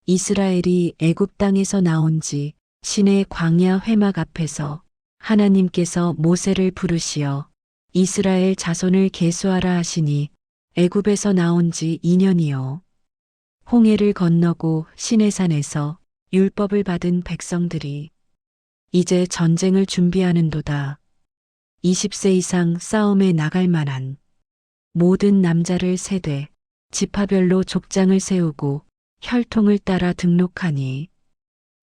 이스라엘이 애굽 땅에서 나온 지 신의 광야 회막 앞에서 하나님께서 모세를 부르시어 이스라엘 자손을 계수하라 하시니 애굽에서 나온 지 2년이요. 홍해를 건너고 시내산에서 율법을 받은 백성들이 이제 전쟁을 준비하는도다. 20세 이상 싸움에 나갈 만한 모든 남자를 세되 지파별로 족장을 세우고 혈통을 따라 등록하니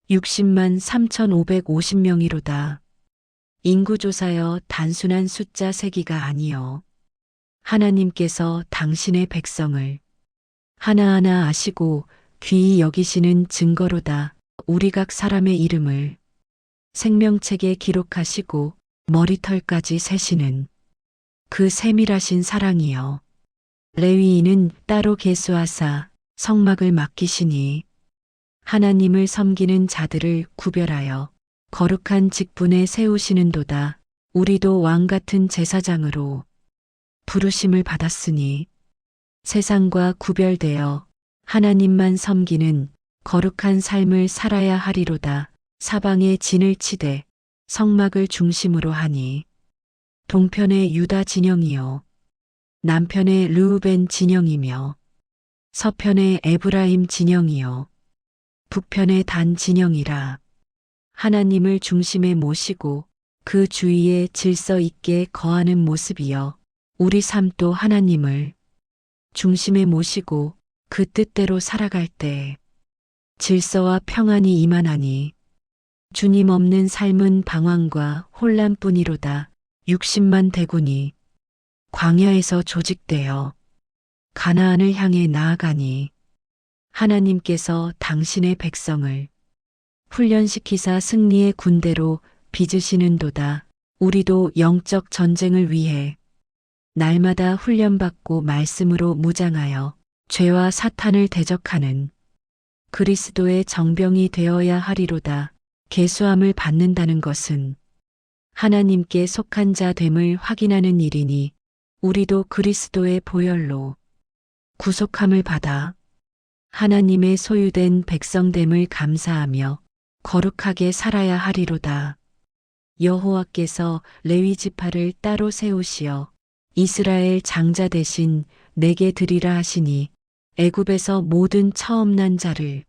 60만 3,550명이로다. 인구조사여 단순한 숫자 세기가 아니요. 하나님께서 당신의 백성을 하나하나 아시고 귀히 여기시는 증거로다. 우리 각 사람의 이름을 생명책에 기록하시고 머리털까지 세시는 그 세밀하신 사랑이여. 레위인은 따로 계수하사 성막을 맡기시니 하나님을 섬기는 자들을 구별하여 거룩한 직분에 세우시는도다. 우리도 왕같은 제사장으로 부르심을 받았으니 세상과 구별되어 하나님만 섬기는 거룩한 삶을 살아야 하리로다. 사방에 진을 치되 성막을 중심으로 하니 동편의 유다 진영이요 남편의 르우벤 진영이며 서편의 에브라임 진영이요 북편의 단 진영이라. 하나님을 중심에 모시고 그 주위에 질서 있게 거하는 모습이여. 우리 삶도 하나님을 중심에 모시고 그 뜻대로 살아갈 때 질서와 평안이 임하나니 주님 없는 삶은 방황과 혼란뿐이로다. 60만 대군이 광야에서 조직되어 가나안을 향해 나아가니 하나님께서 당신의 백성을 훈련시키사 승리의 군대로 빚으시는도다. 우리도 영적 전쟁을 위해 날마다 훈련받고 말씀으로 무장하여 죄와 사탄을 대적하는 그리스도의 정병이 되어야 하리로다. 계수함을 받는다는 것은 하나님께 속한 자 됨을 확인하는 일이니 우리도 그리스도의 보혈로 구속함을 받아 하나님의 소유된 백성됨을 감사하며 거룩하게 살아야 하리로다. 여호와께서 레위 지파를 따로 세우시어 이스라엘 장자 대신 내게 드리라 하시니 애굽에서 모든 처음 난 자를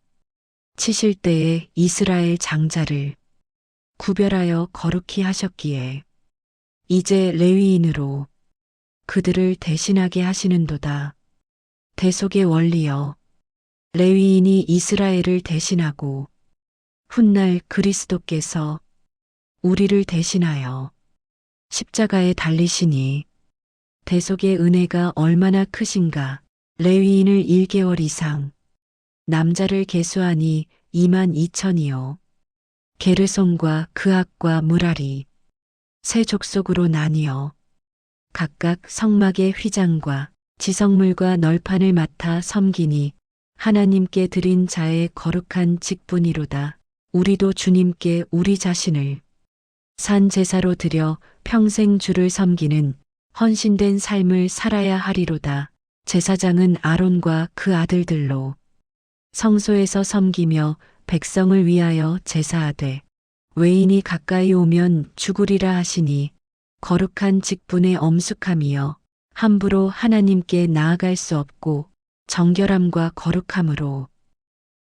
치실 때에 이스라엘 장자를 구별하여 거룩히 하셨기에 이제 레위인으로 그들을 대신하게 하시는도다. 대속의 원리여. 레위인이 이스라엘을 대신하고 훗날 그리스도께서 우리를 대신하여 십자가에 달리시니 대속의 은혜가 얼마나 크신가. 레위인을 1개월 이상 남자를 계수하니 22,000이요. 게르손과 그앗과 무라리 세 족속으로 나뉘어 각각 성막의 휘장과 지성물과 널판을 맡아 섬기니 하나님께 드린 자의 거룩한 직분이로다. 우리도 주님께 우리 자신을 산 제사로 드려 평생 주를 섬기는 헌신된 삶을 살아야 하리로다. 제사장은 아론과 그 아들들로 성소에서 섬기며 백성을 위하여 제사하되 외인이 가까이 오면 죽으리라 하시니 거룩한 직분의 엄숙함이여 함부로 하나님께 나아갈 수 없고 정결함과 거룩함으로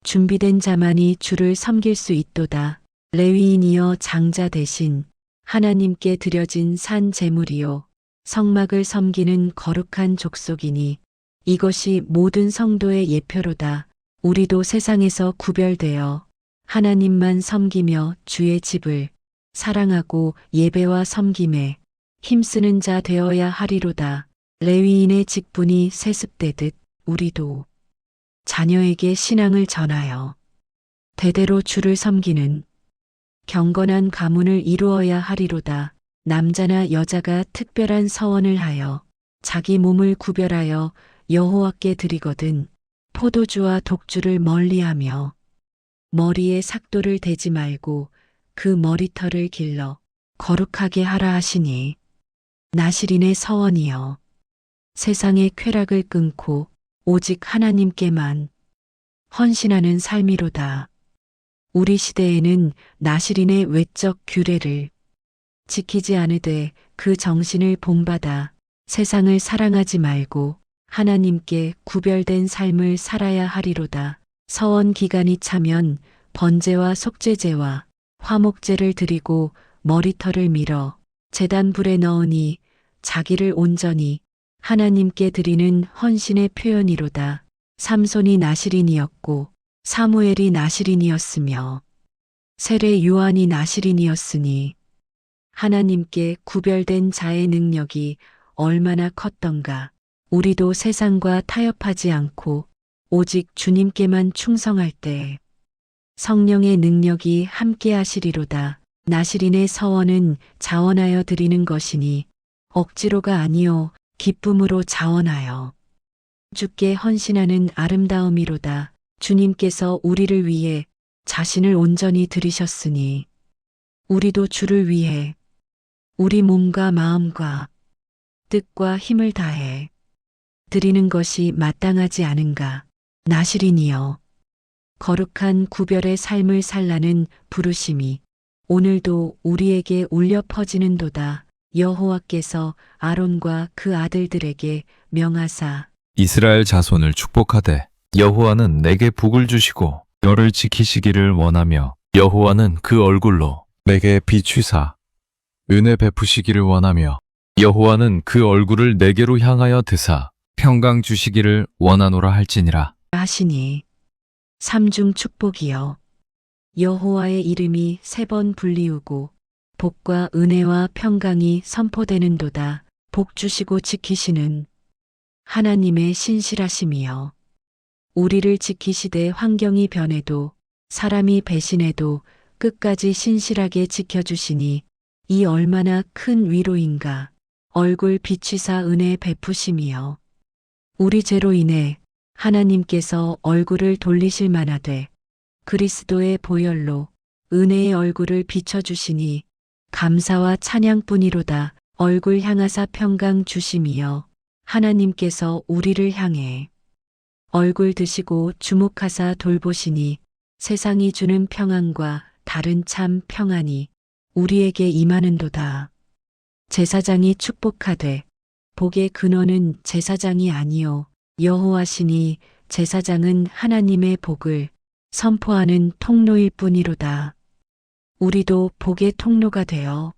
준비된 자만이 주를 섬길 수 있도다. 레위인이여 장자 대신 하나님께 드려진 산 제물이요 성막을 섬기는 거룩한 족속이니 이것이 모든 성도의 예표로다. 우리도 세상에서 구별되어 하나님만 섬기며 주의 집을 사랑하고 예배와 섬김에 힘쓰는 자 되어야 하리로다. 레위인의 직분이 세습되듯 우리도 자녀에게 신앙을 전하여 대대로 주를 섬기는 경건한 가문을 이루어야 하리로다. 남자나 여자가 특별한 서원을 하여 자기 몸을 구별하여 여호와께 드리거든 포도주와 독주를 멀리하며 머리에 삭도를 대지 말고 그 머리털을 길러 거룩하게 하라 하시니 나실인의 서원이여 세상의 쾌락을 끊고 오직 하나님께만 헌신하는 삶이로다. 우리 시대에는 나시린의 외적 규례를 지키지 않으되 그 정신을 본받아 세상을 사랑하지 말고 하나님께 구별된 삶을 살아야 하리로다. 서원 기간이 차면 번제와 속죄제와 화목제를 드리고 머리털을 밀어 제단 불에 넣으니 자기를 온전히 하나님께 드리는 헌신의 표현이로다. 삼손이 나시린이었고 사무엘이 나시린이었으며 세례 요한이 나시린이었으니 하나님께 구별된 자의 능력이 얼마나 컸던가. 우리도 세상과 타협하지 않고 오직 주님께만 충성할 때 성령의 능력이 함께 하시리로다. 나시린의 서원은 자원하여 드리는 것이니 억지로가 아니요 기쁨으로 자원하여 주께 헌신하는 아름다움이로다. 주님께서 우리를 위해 자신을 온전히 드리셨으니 우리도 주를 위해 우리 몸과 마음과 뜻과 힘을 다해 드리는 것이 마땅하지 않은가. 나시린이여, 거룩한 구별의 삶을 살라는 부르심이 오늘도 우리에게 울려 퍼지는도다. 여호와께서 아론과 그 아들들에게 명하사 이스라엘 자손을 축복하되 여호와는 내게 복을 주시고 너를 지키시기를 원하며 여호와는 그 얼굴로 내게 비추사 은혜 베푸시기를 원하며 여호와는 그 얼굴을 내게로 향하여 드사 평강 주시기를 원하노라 할지니라. 하시니 삼중 축복이여, 여호와의 이름이 3번 불리우고 복과 은혜와 평강이 선포되는도다. 복 주시고 지키시는 하나님의 신실하심이여, 우리를 지키시되 환경이 변해도 사람이 배신해도 끝까지 신실하게 지켜주시니 이 얼마나 큰 위로인가. 얼굴 비추사 은혜 베푸심이여, 우리 죄로 인해 하나님께서 얼굴을 돌리실 만하되 그리스도의 보혈로 은혜의 얼굴을 비춰주시니 감사와 찬양뿐이로다. 얼굴 향하사 평강 주심이여, 하나님께서 우리를 향해 얼굴 드시고 주목하사 돌보시니 세상이 주는 평안과 다른 참 평안이 우리에게 임하는도다. 제사장이 축복하되 복의 근원은 제사장이 아니요 여호와시니 제사장은 하나님의 복을 선포하는 통로일 뿐이로다. 우리도 복의 통로가 되어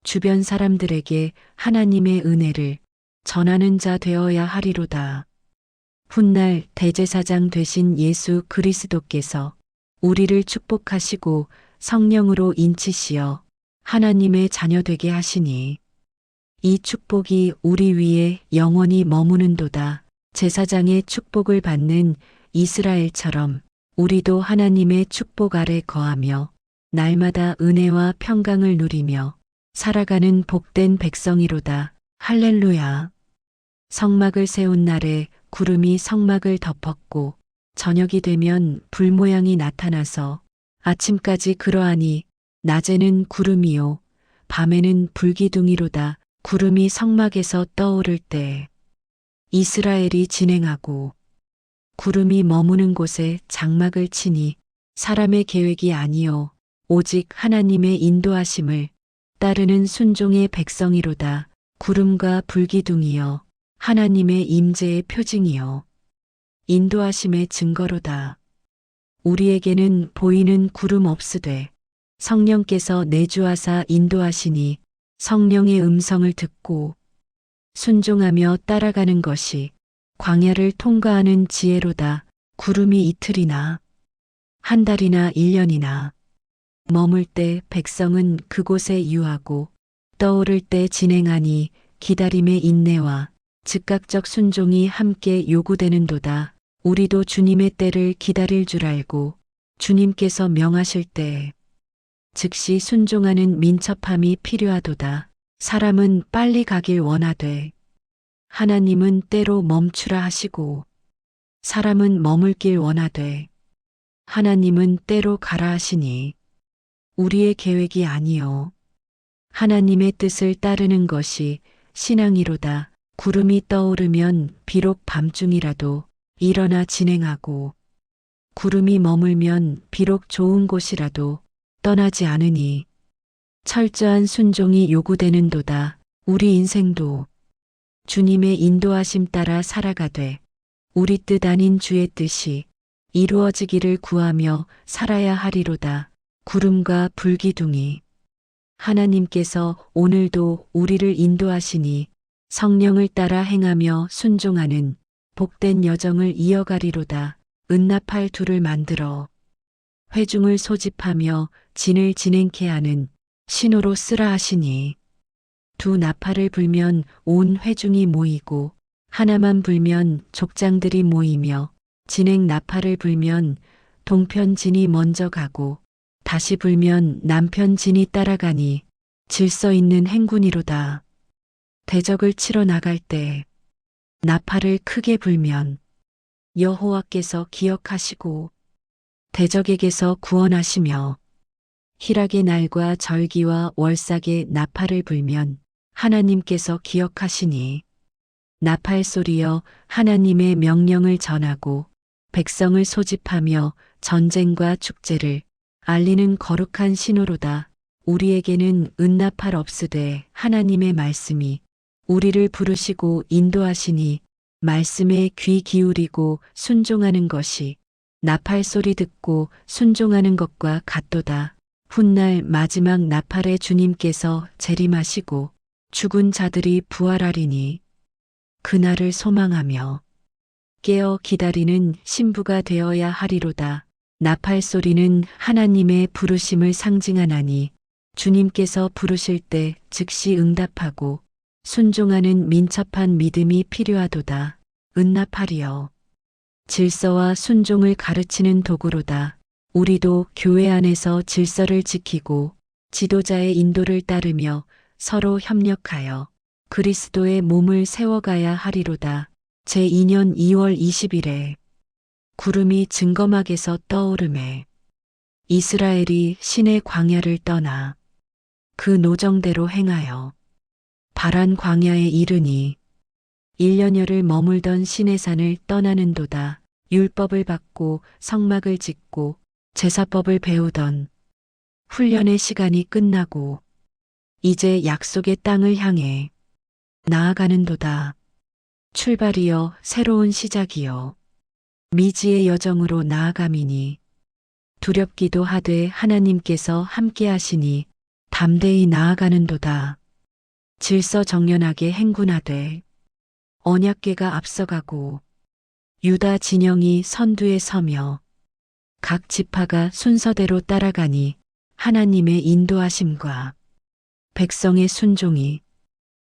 주변 사람들에게 하나님의 은혜를 전하는 자 되어야 하리로다. 훗날 대제사장 되신 예수 그리스도께서 우리를 축복하시고 성령으로 인치시어 하나님의 자녀 되게 하시니 이 축복이 우리 위에 영원히 머무는도다. 제사장의 축복을 받는 이스라엘처럼 우리도 하나님의 축복 아래 거하며 날마다 은혜와 평강을 누리며 살아가는 복된 백성이로다. 할렐루야. 성막을 세운 날에 구름이 성막을 덮었고 저녁이 되면 불 모양이 나타나서 아침까지 그러하니 낮에는 구름이요 밤에는 불기둥이로다. 구름이 성막에서 떠오를 때 이스라엘이 진행하고 구름이 머무는 곳에 장막을 치니 사람의 계획이 아니요 오직 하나님의 인도하심을 따르는 순종의 백성이로다. 구름과 불기둥이여 하나님의 임재의 표징이요 인도하심의 증거로다. 우리에게는 보이는 구름 없으되 성령께서 내주하사 인도하시니 성령의 음성을 듣고 순종하며 따라가는 것이 광야를 통과하는 지혜로다. 구름이 이틀이나 한 달이나 1년이나 머물 때 백성은 그곳에 유하고 떠오를 때 진행하니 기다림의 인내와 즉각적 순종이 함께 요구되는도다. 우리도 주님의 때를 기다릴 줄 알고 주님께서 명하실 때 즉시 순종하는 민첩함이 필요하도다. 사람은 빨리 가길 원하되 하나님은 때로 멈추라 하시고 사람은 머물길 원하되 하나님은 때로 가라 하시니 우리의 계획이 아니요 하나님의 뜻을 따르는 것이 신앙이로다. 구름이 떠오르면 비록 밤중이라도 일어나 진행하고 구름이 머물면 비록 좋은 곳이라도 떠나지 않으니 철저한 순종이 요구되는도다. 우리 인생도 주님의 인도하심 따라 살아가되 우리 뜻 아닌 주의 뜻이 이루어지기를 구하며 살아야 하리로다. 구름과 불기둥이 하나님께서 오늘도 우리를 인도하시니 성령을 따라 행하며 순종하는 복된 여정을 이어가리로다. 은나팔 둘을 만들어 회중을 소집하며 진을 진행케 하는 신호로 쓰라 하시니 두 나팔을 불면 온 회중이 모이고 하나만 불면 족장들이 모이며 진행 나팔을 불면 동편 진이 먼저 가고 다시 불면 남편 진이 따라가니 질서 있는 행군이로다. 대적을 치러 나갈 때 나팔을 크게 불면 여호와께서 기억하시고 대적에게서 구원하시며 희락의 날과 절기와 월삭의 나팔을 불면 하나님께서 기억하시니 나팔 소리여 하나님의 명령을 전하고 백성을 소집하며 전쟁과 축제를 알리는 거룩한 신호로다. 우리에게는 은나팔 없으되 하나님의 말씀이 우리를 부르시고 인도하시니 말씀에 귀 기울이고 순종하는 것이 나팔 소리 듣고 순종하는 것과 같도다. 훗날 마지막 나팔에 주님께서 재림하시고 죽은 자들이 부활하리니 그날을 소망하며 깨어 기다리는 신부가 되어야 하리로다. 나팔 소리는 하나님의 부르심을 상징하나니 주님께서 부르실 때 즉시 응답하고 순종하는 민첩한 믿음이 필요하도다. 은나팔이여 질서와 순종을 가르치는 도구로다. 우리도 교회 안에서 질서를 지키고 지도자의 인도를 따르며 서로 협력하여 그리스도의 몸을 세워가야 하리로다. 제2년 2월 20일에 구름이 증거막에서 떠오르매 이스라엘이 신의 광야를 떠나 그 노정대로 행하여 바란 광야에 이르니 1년여를 머물던 시내산을 떠나는도다. 율법을 받고 성막을 짓고 제사법을 배우던 훈련의 시간이 끝나고 이제 약속의 땅을 향해 나아가는도다. 출발이여 새로운 시작이여 미지의 여정으로 나아감이니 두렵기도 하되 하나님께서 함께 하시니 담대히 나아가는도다. 질서정연하게 행군하되 언약궤가 앞서가고 유다 진영이 선두에 서며 각 지파가 순서대로 따라가니 하나님의 인도하심과 백성의 순종이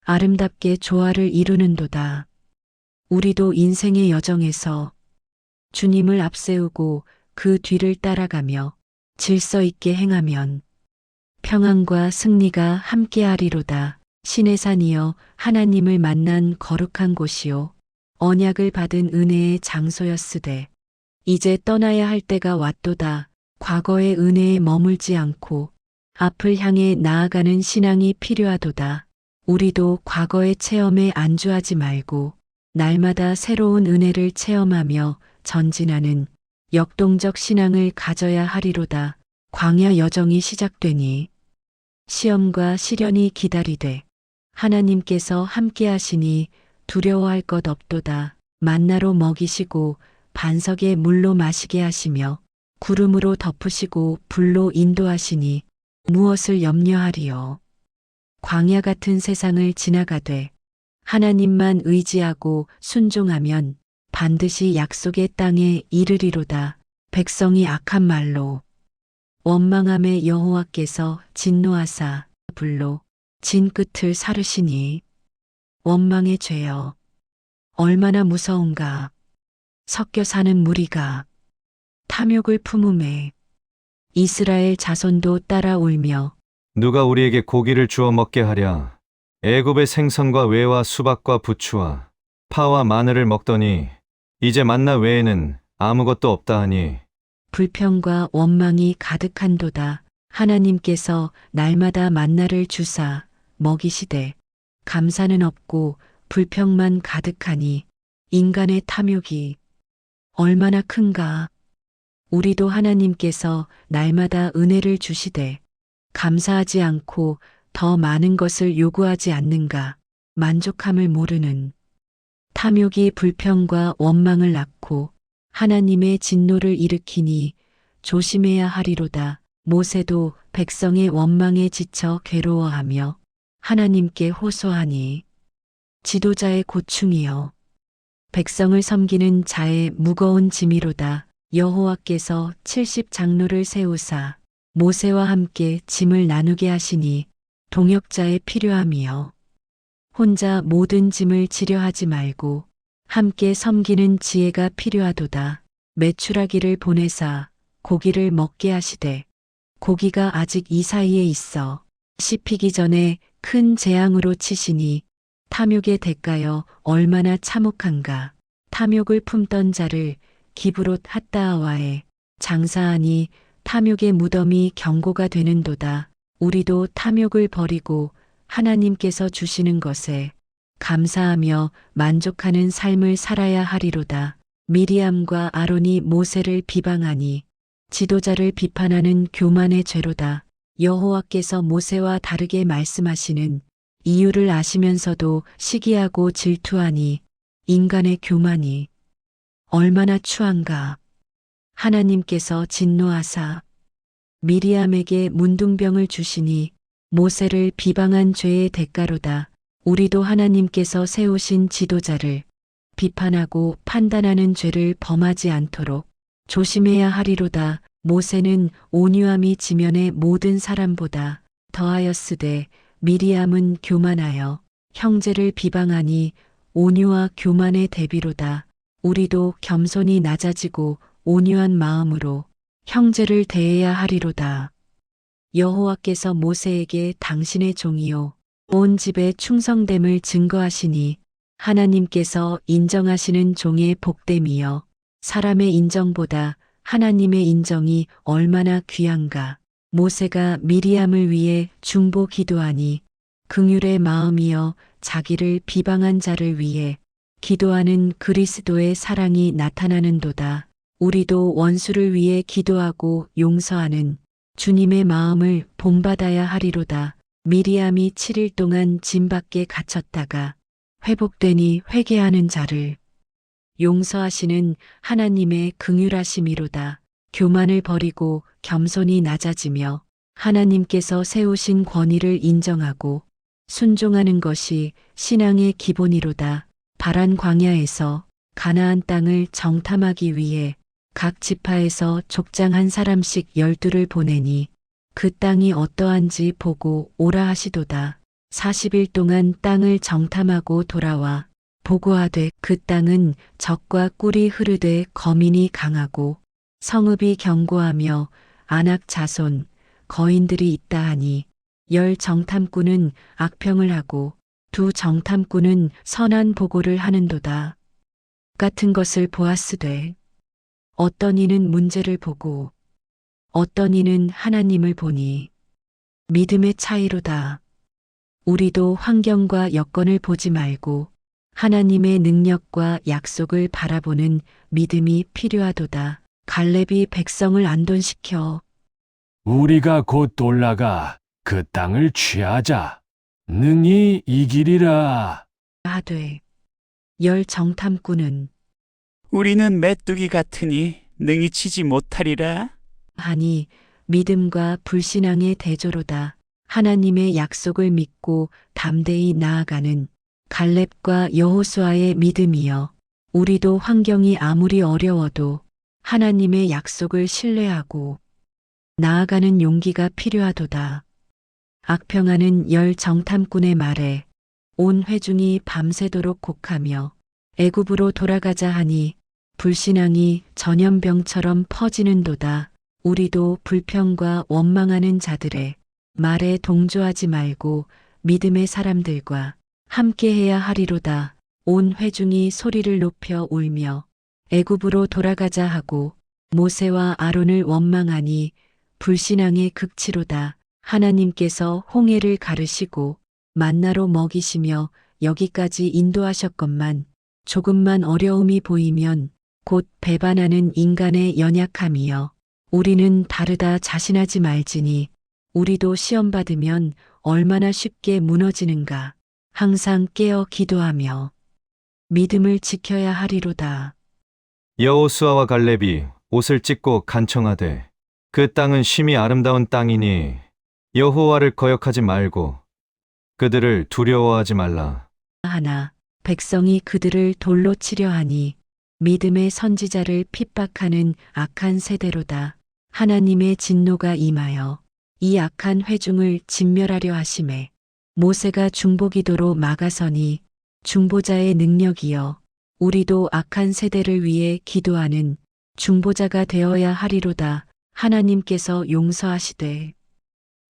아름답게 조화를 이루는도다. 우리도 인생의 여정에서 주님을 앞세우고 그 뒤를 따라가며 질서 있게 행하면 평안과 승리가 함께하리로다. 시내산이여 하나님을 만난 거룩한 곳이요 언약을 받은 은혜의 장소였으되 이제 떠나야 할 때가 왔도다. 과거의 은혜에 머물지 않고 앞을 향해 나아가는 신앙이 필요하도다. 우리도 과거의 체험에 안주하지 말고 날마다 새로운 은혜를 체험하며 전진하는 역동적 신앙을 가져야 하리로다. 광야 여정이 시작되니 시험과 시련이 기다리되 하나님께서 함께 하시니 두려워할 것 없도다. 만나로 먹이시고 반석의 물로 마시게 하시며 구름으로 덮으시고 불로 인도하시니 무엇을 염려하리요. 광야 같은 세상을 지나가되 하나님만 의지하고 순종하면 반드시 약속의 땅에 이르리로다. 백성이 악한 말로 원망함에 여호와께서 진노하사 불로 진 끝을 사르시니 원망의 죄여 얼마나 무서운가. 섞여 사는 무리가 탐욕을 품음에 이스라엘 자손도 따라 울며 누가 우리에게 고기를 주어 먹게 하랴. 애굽의 생선과 외와 수박과 부추와 파와 마늘을 먹더니 이제 만나 외에는 아무것도 없다 하니 불평과 원망이 가득한도다. 하나님께서 날마다 만나를 주사 먹이시되 감사는 없고 불평만 가득하니 인간의 탐욕이 얼마나 큰가. 우리도 하나님께서 날마다 은혜를 주시되 감사하지 않고 더 많은 것을 요구하지 않는가 만족함을 모르는 탐욕이 불평과 원망을 낳고 하나님의 진노를 일으키니 조심해야 하리로다. 모세도 백성의 원망에 지쳐 괴로워하며 하나님께 호소하니 지도자의 고충이여 백성을 섬기는 자의 무거운 짐이로다. 여호와께서 70장로를 세우사 모세와 함께 짐을 나누게 하시니 동역자의 필요함이여 혼자 모든 짐을 지려 하지 말고 함께 섬기는 지혜가 필요하도다. 메추라기를 보내사 고기를 먹게 하시되 고기가 아직 이 사이에 있어 씹히기 전에 큰 재앙으로 치시니 탐욕의 대가여 얼마나 참혹한가. 탐욕을 품던 자를 기브롯 핫다아와에 장사하니 탐욕의 무덤이 경고가 되는도다. 우리도 탐욕을 버리고 하나님께서 주시는 것에 감사하며 만족하는 삶을 살아야 하리로다. 미리암과 아론이 모세를 비방하니 지도자를 비판하는 교만의 죄로다. 여호와께서 모세와 다르게 말씀하시는 이유를 아시면서도 시기하고 질투하니 인간의 교만이 얼마나 추한가. 하나님께서 진노하사 미리암에게 문둥병을 주시니 모세를 비방한 죄의 대가로다. 우리도 하나님께서 세우신 지도자를 비판하고 판단하는 죄를 범하지 않도록 조심해야 하리로다. 모세는 온유함이 지면의 모든 사람보다 더하였으되 미리암은 교만하여 형제를 비방하니 온유와 교만의 대비로다. 우리도 겸손히 낮아지고 온유한 마음으로 형제를 대해야 하리로다. 여호와께서 모세에게 당신의 종이요 온 집의 충성됨을 증거하시니 하나님께서 인정하시는 종의 복됨이여 사람의 인정보다 하나님의 인정이 얼마나 귀한가. 모세가 미리암을 위해 중보 기도하니 긍휼의 마음이여 자기를 비방한 자를 위해 기도하는 그리스도의 사랑이 나타나는도다. 우리도 원수를 위해 기도하고 용서하는 주님의 마음을 본받아야 하리로다. 미리암이 7일 동안 짐 밖에 갇혔다가 회복되니 회개하는 자를 용서하시는 하나님의 긍휼하심이로다. 교만을 버리고 겸손히 낮아지며 하나님께서 세우신 권위를 인정하고 순종하는 것이 신앙의 기본이로다. 바란 광야에서 가나안 땅을 정탐하기 위해 각 지파에서 족장 한 사람씩 12를 보내니 그 땅이 어떠한지 보고 오라 하시도다. 40일 동안 땅을 정탐하고 돌아와 보고하되 그 땅은 적과 꿀이 흐르되 거민이 강하고 성읍이 견고하며 안악 자손 거인들이 있다 하니 10 정탐꾼은 악평을 하고 2 정탐꾼은 선한 보고를 하는도다. 같은 것을 보았으되 어떤 이는 문제를 보고 어떤 이는 하나님을 보니 믿음의 차이로다. 우리도 환경과 여건을 보지 말고 하나님의 능력과 약속을 바라보는 믿음이 필요하도다. 갈렙이 백성을 안돈시켜 우리가 곧 올라가 그 땅을 취하자. 능히 이기리라. 하되 10 정탐꾼은 우리는 메뚜기 같으니 능히 치지 못하리라. 하니 믿음과 불신앙의 대조로다. 하나님의 약속을 믿고 담대히 나아가는 갈렙과 여호수아의 믿음이여 우리도 환경이 아무리 어려워도 하나님의 약속을 신뢰하고 나아가는 용기가 필요하도다. 악평하는 10 정탐꾼의 말에 온 회중이 밤새도록 곡하며 애굽으로 돌아가자 하니 불신앙이 전염병처럼 퍼지는도다. 우리도 불평과 원망하는 자들의 말에 동조하지 말고 믿음의 사람들과 함께해야 하리로다. 온 회중이 소리를 높여 울며 애굽으로 돌아가자 하고 모세와 아론을 원망하니 불신앙의 극치로다. 하나님께서 홍해를 가르시고 만나로 먹이시며 여기까지 인도하셨건만 조금만 어려움이 보이면 곧 배반하는 인간의 연약함이여. 우리는 다르다 자신하지 말지니 우리도 시험 받으면 얼마나 쉽게 무너지는가. 항상 깨어 기도하며 믿음을 지켜야 하리로다. 여호수아와 갈렙이 옷을 찢고 간청하되 그 땅은 심히 아름다운 땅이니 여호와를 거역하지 말고 그들을 두려워하지 말라. 하나 백성이 그들을 돌로 치려 하니 믿음의 선지자를 핍박하는 악한 세대로다. 하나님의 진노가 임하여 이 악한 회중을 진멸하려 하심에 모세가 중보기도로 막아서니 중보자의 능력이여. 우리도 악한 세대를 위해 기도하는 중보자가 되어야 하리로다. 하나님께서 용서하시되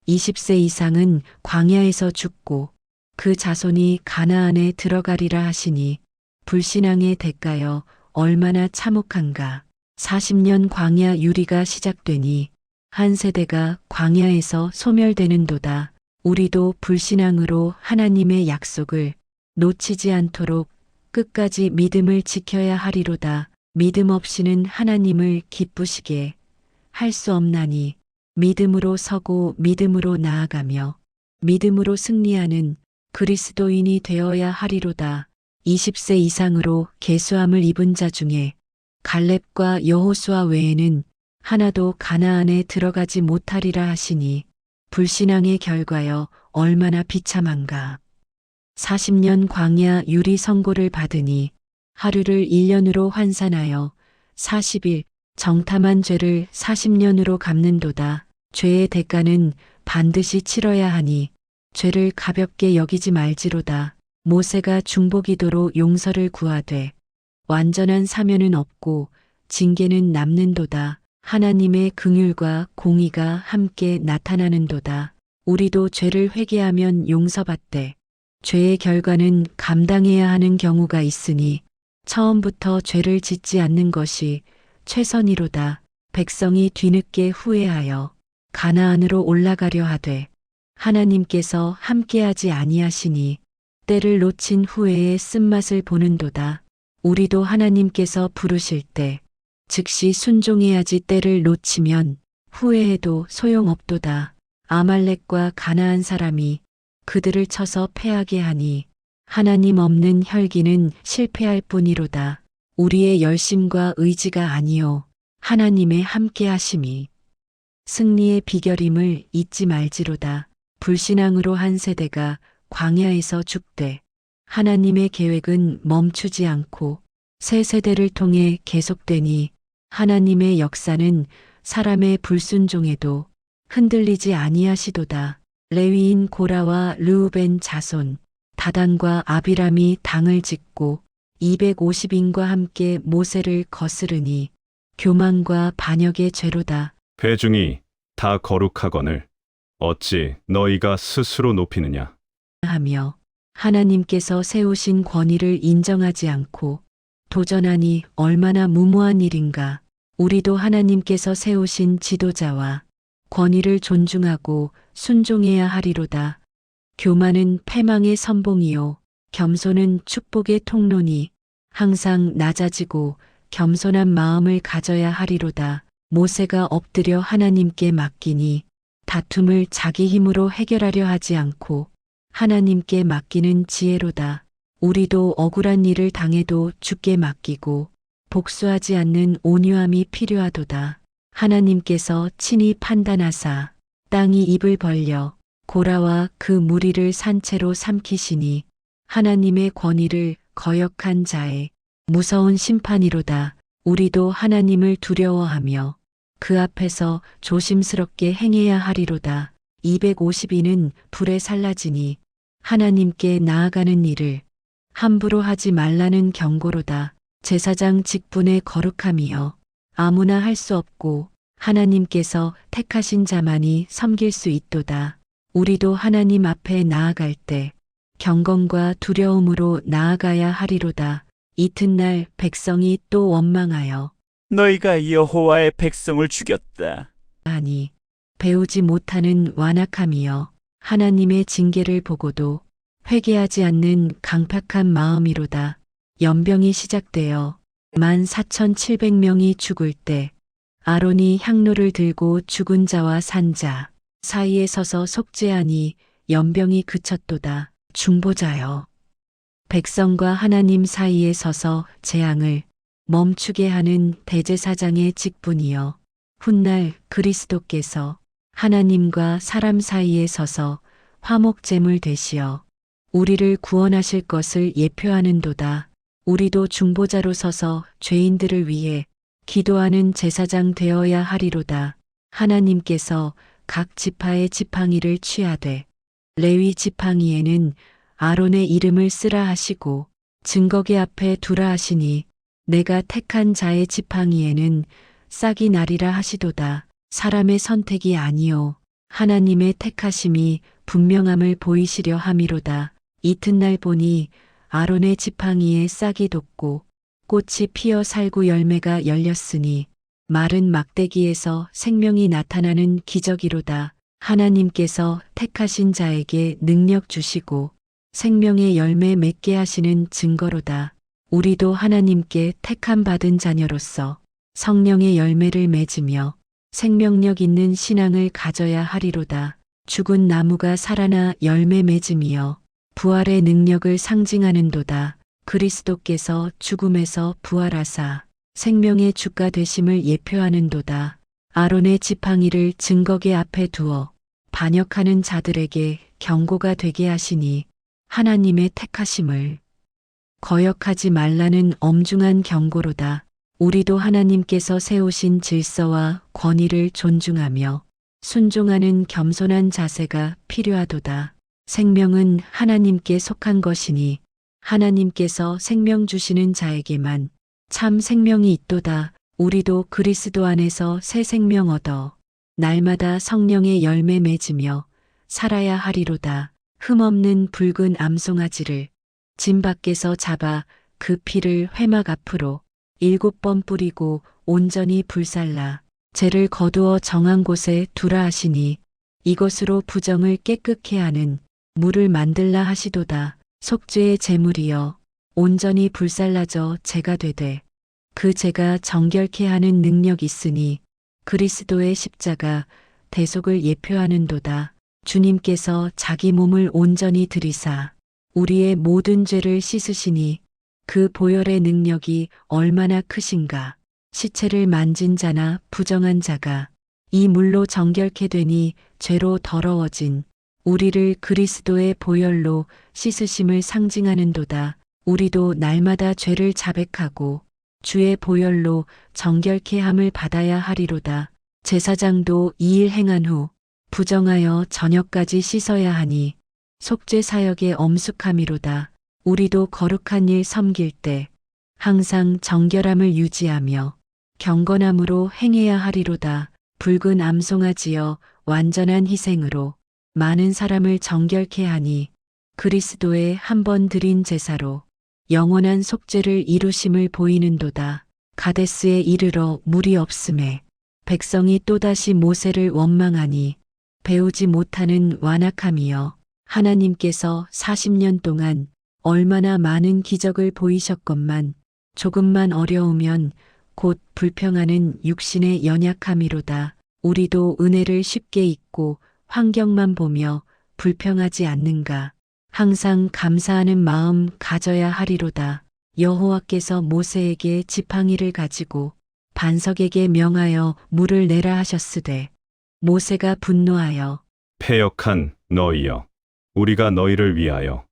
20세 이상은 광야에서 죽고 그 자손이 가나안에 들어가리라 하시니 불신앙의 대가여 얼마나 참혹한가. 40년 광야 유리가 시작되니 한 세대가 광야에서 소멸되는도다. 우리도 불신앙으로 하나님의 약속을 놓치지 않도록 끝까지 믿음을 지켜야 하리로다. 믿음 없이는 하나님을 기쁘시게 할 수 없나니 믿음으로 서고 믿음으로 나아가며 믿음으로 승리하는 그리스도인이 되어야 하리로다. 20세 이상으로 계수함을 입은 자 중에 갈렙과 여호수아 외에는 하나도 가나안에 들어가지 못하리라 하시니 불신앙의 결과여 얼마나 비참한가. 40년 광야 유리 선고를 받으니 하루를 1년으로 환산하여 40일 정탐한 죄를 40년으로 갚는도다. 죄의 대가는 반드시 치러야 하니 죄를 가볍게 여기지 말지로다. 모세가 중보기도로 용서를 구하되 완전한 사면은 없고 징계는 남는도다. 하나님의 긍휼과 공의가 함께 나타나는도다. 우리도 죄를 회개하면 용서받되 죄의 결과는 감당해야 하는 경우가 있으니 처음부터 죄를 짓지 않는 것이 최선이로다. 백성이 뒤늦게 후회하여 가나안으로 올라가려 하되 하나님께서 함께하지 아니하시니 때를 놓친 후회의 쓴맛을 보는도다. 우리도 하나님께서 부르실 때 즉시 순종해야지. 때를 놓치면 후회해도 소용없도다. 아말렉과 가나안 사람이 그들을 쳐서 패하게 하니 하나님 없는 혈기는 실패할 뿐이로다. 우리의 열심과 의지가 아니요 하나님의 함께하심이 승리의 비결임을 잊지 말지로다. 불신앙으로 한 세대가 광야에서 죽되 하나님의 계획은 멈추지 않고 새 세대를 통해 계속되니 하나님의 역사는 사람의 불순종에도 흔들리지 아니하시도다. 레위인 고라와 르우벤 자손 다단과 아비람이 당을 짓고 250인과 함께 모세를 거스르니 교만과 반역의 죄로다. 회중이 다 거룩하거늘 어찌 너희가 스스로 높이느냐. 하며 하나님께서 세우신 권위를 인정하지 않고 도전하니 얼마나 무모한 일인가. 우리도 하나님께서 세우신 지도자와 권위를 존중하고 순종해야 하리로다. 교만은 패망의 선봉이요 겸손은 축복의 통로니 항상 낮아지고 겸손한 마음을 가져야 하리로다. 모세가 엎드려 하나님께 맡기니 다툼을 자기 힘으로 해결하려 하지 않고 하나님께 맡기는 지혜로다. 우리도 억울한 일을 당해도 주께 맡기고 복수하지 않는 온유함이 필요하도다. 하나님께서 친히 판단하사 땅이 입을 벌려 고라와 그 무리를 산채로 삼키시니 하나님의 권위를 거역한 자의 무서운 심판이로다. 우리도 하나님을 두려워하며 그 앞에서 조심스럽게 행해야 하리로다. 250인은 불에 살라지니 하나님께 나아가는 일을 함부로 하지 말라는 경고로다. 제사장 직분의 거룩함이여 아무나 할 수 없고 하나님께서 택하신 자만이 섬길 수 있도다. 우리도 하나님 앞에 나아갈 때 경건과 두려움으로 나아가야 하리로다. 이튿날 백성이 또 원망하여 너희가 여호와의 백성을 죽였다. 하니 배우지 못하는 완악함이여 하나님의 징계를 보고도 회개하지 않는 강팍한 마음이로다. 연병이 시작되어 14,700명이 죽을 때 아론이 향로를 들고 죽은 자와 산 자 사이에 서서 속죄하니 연병이 그쳤도다. 중보자여. 백성과 하나님 사이에 서서 재앙을 멈추게 하는 대제사장의 직분이여. 훗날 그리스도께서 하나님과 사람 사이에 서서 화목제물 되시어 우리를 구원하실 것을 예표하는도다. 우리도 중보자로 서서 죄인들을 위해 기도하는 제사장 되어야 하리로다. 하나님께서 각 지파의 지팡이를 취하되 레위 지팡이에는 아론의 이름을 쓰라 하시고 증거계 앞에 두라 하시니 내가 택한 자의 지팡이에는 싹이 나리라 하시도다. 사람의 선택이 아니요 하나님의 택하심이 분명함을 보이시려 함이로다. 이튿날 보니 아론의 지팡이에 싹이 돋고 꽃이 피어 살구 열매가 열렸으니 마른 막대기에서 생명이 나타나는 기적이로다. 하나님께서 택하신 자에게 능력 주시고 생명의 열매 맺게 하시는 증거로다. 우리도 하나님께 택함 받은 자녀로서 성령의 열매를 맺으며 생명력 있는 신앙을 가져야 하리로다. 죽은 나무가 살아나 열매 맺음이여 부활의 능력을 상징하는도다. 그리스도께서 죽음에서 부활하사 생명의 주가 되심을 예표하는도다. 아론의 지팡이를 증거계 앞에 두어 반역하는 자들에게 경고가 되게 하시니 하나님의 택하심을 거역하지 말라는 엄중한 경고로다. 우리도 하나님께서 세우신 질서와 권위를 존중하며 순종하는 겸손한 자세가 필요하도다. 생명은 하나님께 속한 것이니 하나님께서 생명 주시는 자에게만 참 생명이 있도다. 우리도 그리스도 안에서 새 생명 얻어 날마다 성령의 열매 맺으며 살아야 하리로다. 흠없는 붉은 암송아지를 진 밖에서 잡아 그 피를 회막 앞으로 7번 뿌리고 온전히 불살라 죄를 거두어 정한 곳에 두라 하시니 이것으로 부정을 깨끗게 하는 물을 만들라 하시도다. 속죄의 제물이여 온전히 불살라져 제가 되되 그 죄가 정결케 하는 능력 있으니 그리스도의 십자가 대속을 예표하는도다. 주님께서 자기 몸을 온전히 들이사 우리의 모든 죄를 씻으시니 그 보혈의 능력이 얼마나 크신가. 시체를 만진 자나 부정한 자가 이 물로 정결케 되니 죄로 더러워진 우리를 그리스도의 보혈로 씻으심을 상징하는도다. 우리도 날마다 죄를 자백하고 주의 보혈로 정결케 함을 받아야 하리로다. 제사장도 이 일 행한 후 부정하여 저녁까지 씻어야 하니 속죄 사역의 엄숙함이로다. 우리도 거룩한 일 섬길 때 항상 정결함을 유지하며 경건함으로 행해야 하리로다. 붉은 암송아지여 완전한 희생으로 많은 사람을 정결케 하니 그리스도의 한 번 드린 제사로 영원한 속죄를 이루심을 보이는도다. 가데스에 이르러 물이 없음에 백성이 또다시 모세를 원망하니 배우지 못하는 완악함이여 하나님께서 40년 동안 얼마나 많은 기적을 보이셨건만 조금만 어려우면 곧 불평하는 육신의 연약함이로다. 우리도 은혜를 쉽게 잊고 환경만 보며 불평하지 않는가. 항상 감사하는 마음 가져야 하리로다. 여호와께서 모세에게 지팡이를 가지고 반석에게 명하여 물을 내라 하셨으되 모세가 분노하여 패역한 너희여, 우리가 너희를 위하여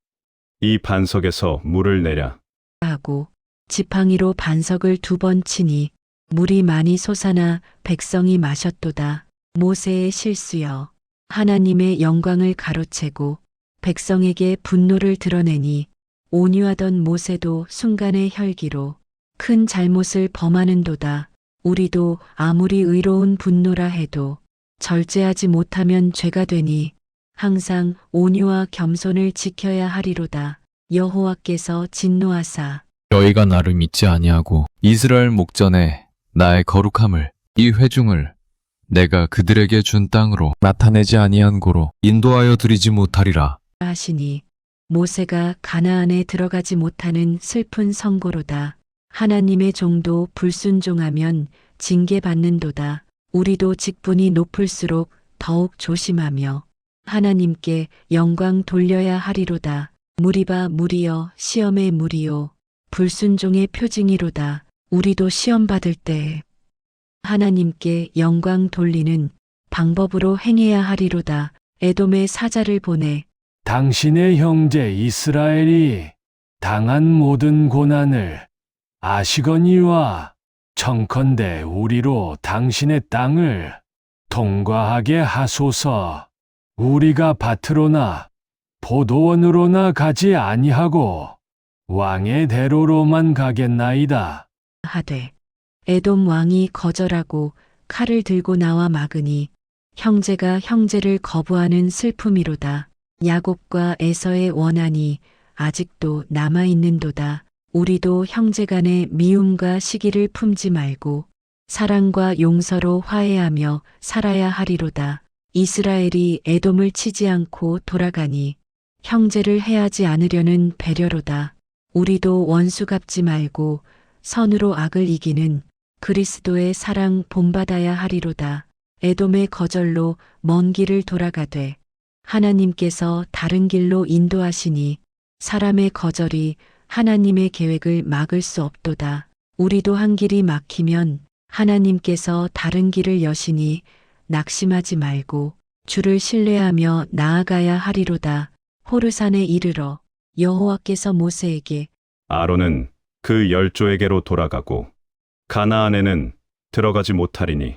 이 반석에서 물을 내랴. 하고 지팡이로 반석을 2번 치니 물이 많이 솟아나 백성이 마셨도다. 모세의 실수여 하나님의 영광을 가로채고 백성에게 분노를 드러내니 온유하던 모세도 순간의 혈기로 큰 잘못을 범하는도다. 우리도 아무리 의로운 분노라 해도 절제하지 못하면 죄가 되니 항상 온유와 겸손을 지켜야 하리로다. 여호와께서 진노하사 너희가 나를 믿지 아니하고 이스라엘 목전에 나의 거룩함을 이 회중을 내가 그들에게 준 땅으로 나타내지 아니한 고로 인도하여 드리지 못하리라. 하시니 모세가 가나안에 들어가지 못하는 슬픈 선고로다. 하나님의 종도 불순종하면 징계받는도다. 우리도 직분이 높을수록 더욱 조심하며 하나님께 영광 돌려야 하리로다. 무리바 무리여 시험의 무리요 불순종의 표징이로다. 우리도 시험 받을 때 하나님께 영광 돌리는 방법으로 행해야 하리로다. 에돔의 사자를 보내 당신의 형제 이스라엘이 당한 모든 고난을 아시거니와 청컨대 우리로 당신의 땅을 통과하게 하소서. 우리가 밭으로나 포도원으로나 가지 아니하고 왕의 대로로만 가겠나이다. 하되 에돔 왕이 거절하고 칼을 들고 나와 막으니 형제가 형제를 거부하는 슬픔이로다. 야곱과 에서의 원한이 아직도 남아있는도다. 우리도 형제간의 미움과 시기를 품지 말고 사랑과 용서로 화해하며 살아야 하리로다. 이스라엘이 에돔을 치지 않고 돌아가니 형제를 해하지 않으려는 배려로다. 우리도 원수 갚지 말고 선으로 악을 이기는 그리스도의 사랑 본받아야 하리로다. 에돔의 거절로 먼 길을 돌아가되 하나님께서 다른 길로 인도하시니 사람의 거절이 하나님의 계획을 막을 수 없도다. 우리도 한 길이 막히면 하나님께서 다른 길을 여시니 낙심하지 말고 주를 신뢰하며 나아가야 하리로다. 호르산에 이르러 여호와께서 모세에게 아론은 그 열조에게로 돌아가고 가나안에는 들어가지 못하리니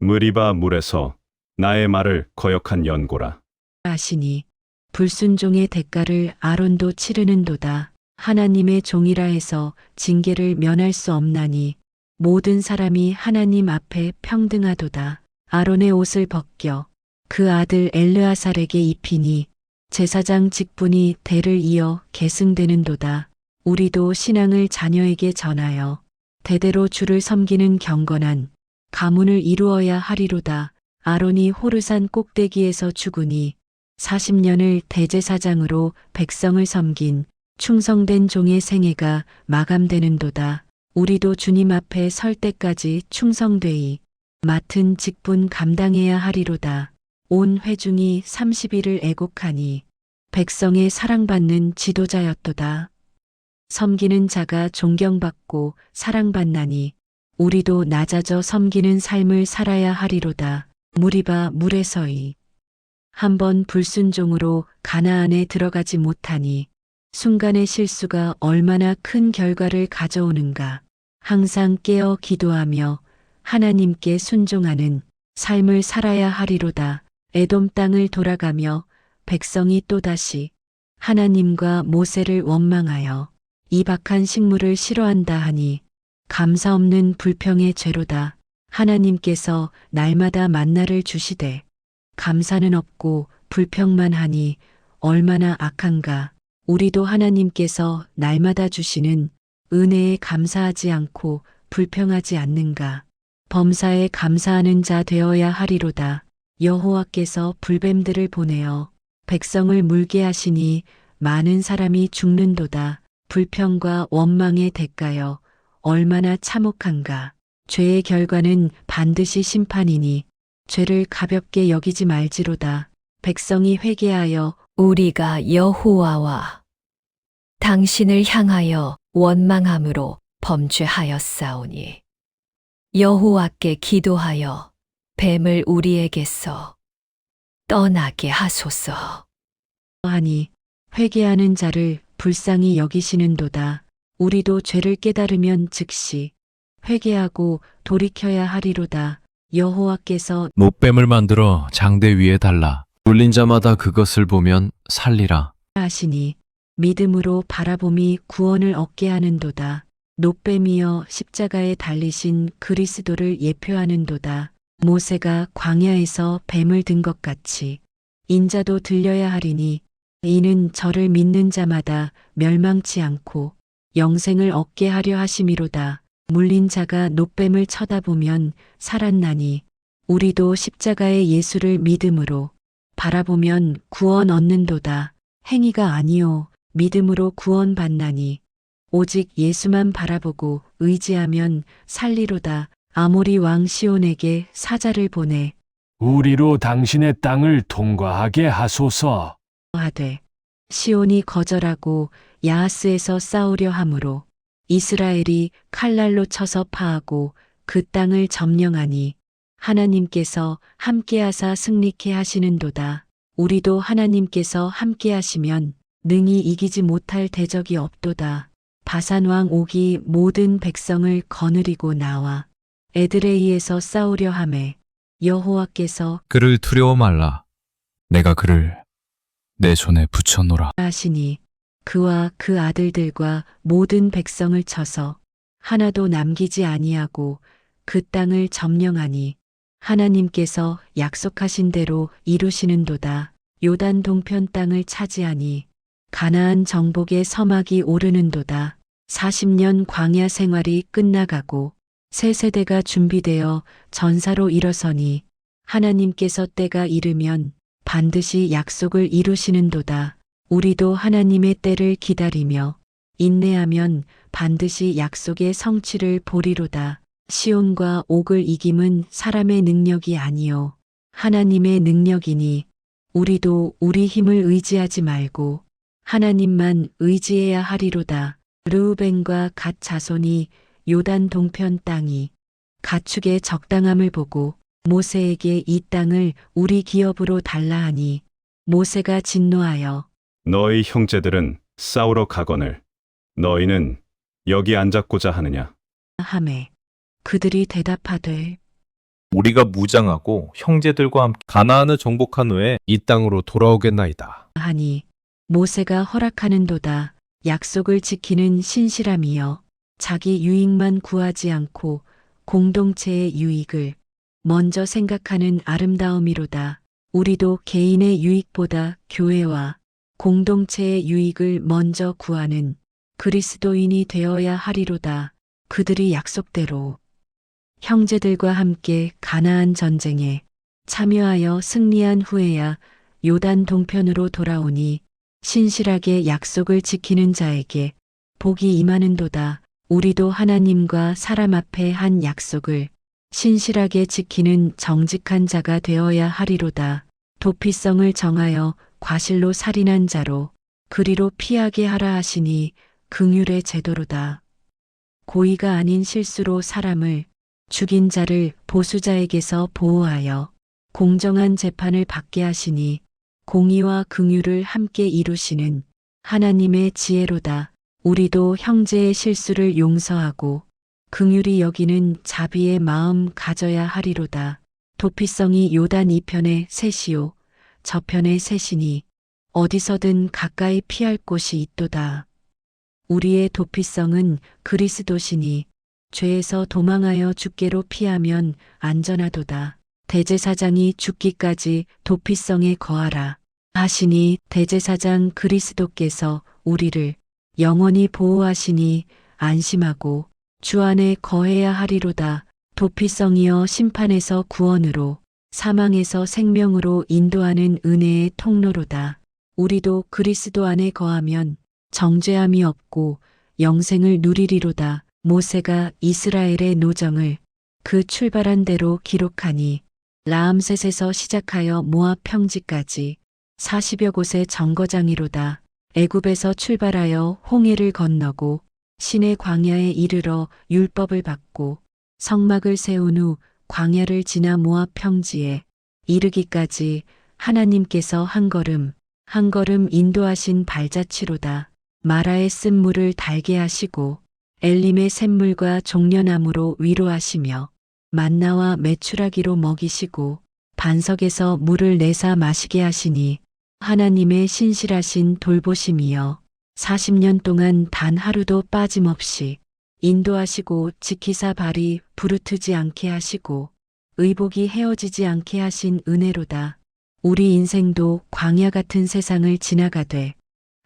무리바 물에서 나의 말을 거역한 연고라. 하시니 불순종의 대가를 아론도 치르는도다. 하나님의 종이라 해서 징계를 면할 수 없나니 모든 사람이 하나님 앞에 평등하도다. 아론의 옷을 벗겨 그 아들 엘르아살에게 입히니 제사장 직분이 대를 이어 계승되는도다. 우리도 신앙을 자녀에게 전하여 대대로 주를 섬기는 경건한 가문을 이루어야 하리로다. 아론이 호르산 꼭대기에서 죽으니 40년을 대제사장으로 백성을 섬긴 충성된 종의 생애가 마감되는도다. 우리도 주님 앞에 설 때까지 충성되이 맡은 직분 감당해야 하리로다. 온 회중이 30일을 애곡하니 백성의 사랑받는 지도자였도다. 섬기는 자가 존경받고 사랑받나니 우리도 낮아져 섬기는 삶을 살아야 하리로다. 무리바 물에서이 한번 불순종으로 가나안에 들어가지 못하니 순간의 실수가 얼마나 큰 결과를 가져오는가. 항상 깨어 기도하며 하나님께 순종하는 삶을 살아야 하리로다. 에돔 땅을 돌아가며 백성이 또다시 하나님과 모세를 원망하여 이박한 식물을 싫어한다 하니 감사 없는 불평의 죄로다. 하나님께서 날마다 만나를 주시되 감사는 없고 불평만 하니 얼마나 악한가. 우리도 하나님께서 날마다 주시는 은혜에 감사하지 않고 불평하지 않는가. 범사에 감사하는 자 되어야 하리로다. 여호와께서 불뱀들을 보내어 백성을 물게 하시니 많은 사람이 죽는도다. 불평과 원망의 대가여 얼마나 참혹한가. 죄의 결과는 반드시 심판이니 죄를 가볍게 여기지 말지로다. 백성이 회개하여 우리가 여호와와 당신을 향하여 원망함으로 범죄하였사오니 여호와께 기도하여 뱀을 우리에게서 떠나게 하소서. 하니 회개하는 자를 불쌍히 여기시는도다. 우리도 죄를 깨달으면 즉시 회개하고 돌이켜야 하리로다. 여호와께서 못뱀을 만들어 장대 위에 달라 울린 자마다 그것을 보면 살리라. 하시니 믿음으로 바라봄이 구원을 얻게 하는도다. 놋뱀이여 십자가에 달리신 그리스도를 예표하는도다. 모세가 광야에서 뱀을 든 것 같이 인자도 들려야 하리니 이는 저를 믿는 자마다 멸망치 않고 영생을 얻게 하려 하심이로다. 물린 자가 놋뱀을 쳐다보면 살았나니 우리도 십자가의 예수를 믿음으로 바라보면 구원 얻는도다. 행위가 아니요 믿음으로 구원 받나니 오직 예수만 바라보고 의지하면 살리로다. 아모리 왕 시온에게 사자를 보내 우리로 당신의 땅을 통과하게 하소서. 하되 시온이 거절하고 야하스에서 싸우려 하므로 이스라엘이 칼날로 쳐서 파하고 그 땅을 점령하니 하나님께서 함께하사 승리케 하시는도다. 우리도 하나님께서 함께하시면 능히 이기지 못할 대적이 없도다. 바산 왕 옥이 모든 백성을 거느리고 나와 에드레이에서 싸우려 하매 여호와께서 그를 두려워 말라. 내가 그를 내 손에 붙여노라. 하시니 그와 그 아들들과 모든 백성을 쳐서 하나도 남기지 아니하고 그 땅을 점령하니 하나님께서 약속하신 대로 이루시는도다. 요단 동편 땅을 차지하니 가나안 정복의 서막이 오르는도다. 40년 광야 생활이 끝나가고 새 세대가 준비되어 전사로 일어서니 하나님께서 때가 이르면 반드시 약속을 이루시는도다. 우리도 하나님의 때를 기다리며 인내하면 반드시 약속의 성취를 보리로다. 시온과 옥을 이김은 사람의 능력이 아니요 하나님의 능력이니 우리도 우리 힘을 의지하지 말고 하나님만 의지해야 하리로다. 르우벤과 갓 자손이 요단 동편 땅이 가축의 적당함을 보고 모세에게 이 땅을 우리 기업으로 달라 하니 모세가 진노하여 너희 형제들은 싸우러 가거늘 너희는 여기 앉았고자 하느냐? 하매 그들이 대답하되 우리가 무장하고 형제들과 함께 가나안을 정복한 후에 이 땅으로 돌아오겠나이다. 하니 모세가 허락하는도다. 약속을 지키는 신실함이여 자기 유익만 구하지 않고 공동체의 유익을 먼저 생각하는 아름다움이로다. 우리도 개인의 유익보다 교회와 공동체의 유익을 먼저 구하는 그리스도인이 되어야 하리로다. 그들이 약속대로 형제들과 함께 가나안 전쟁에 참여하여 승리한 후에야 요단 동편으로 돌아오니 신실하게 약속을 지키는 자에게 복이 임하는도다. 우리도 하나님과 사람 앞에 한 약속을 신실하게 지키는 정직한 자가 되어야 하리로다. 도피성을 정하여 과실로 살인한 자로 그리로 피하게 하라 하시니 긍휼의 제도로다. 고의가 아닌 실수로 사람을 죽인 자를 보수자에게서 보호하여 공정한 재판을 받게 하시니 공의와 긍휼을 함께 이루시는 하나님의 지혜로다. 우리도 형제의 실수를 용서하고 긍휼히 여기는 자비의 마음 가져야 하리로다. 도피성이 요단 이편에 셋이요 저편에 셋이니 어디서든 가까이 피할 곳이 있도다. 우리의 도피성은 그리스도시니 죄에서 도망하여 죽게로 피하면 안전하도다. 대제사장이 죽기까지 도피성에 거하라 하시니 대제사장 그리스도께서 우리를 영원히 보호하시니 안심하고 주 안에 거해야 하리로다. 도피성이여 심판에서 구원으로 사망에서 생명으로 인도하는 은혜의 통로로다. 우리도 그리스도 안에 거하면 정죄함이 없고 영생을 누리리로다. 모세가 이스라엘의 노정을 그 출발한 대로 기록하니 라암셋에서 시작하여 모압 평지까지 40여 곳의 정거장이로다. 애굽에서 출발하여 홍해를 건너고 신의 광야에 이르러 율법을 받고 성막을 세운 후 광야를 지나 모압 평지에 이르기까지 하나님께서 한 걸음 한 걸음 인도하신 발자취로다. 마라의 쓴 물을 달게 하시고 엘림의 샘물과 종려나무로 위로하시며 만나와 메추라기로 먹이시고 반석에서 물을 내사 마시게 하시니 하나님의 신실하신 돌보심이여 40년 동안 단 하루도 빠짐없이 인도하시고 지키사 발이 부르트지 않게 하시고 의복이 헤어지지 않게 하신 은혜로다. 우리 인생도 광야 같은 세상을 지나가되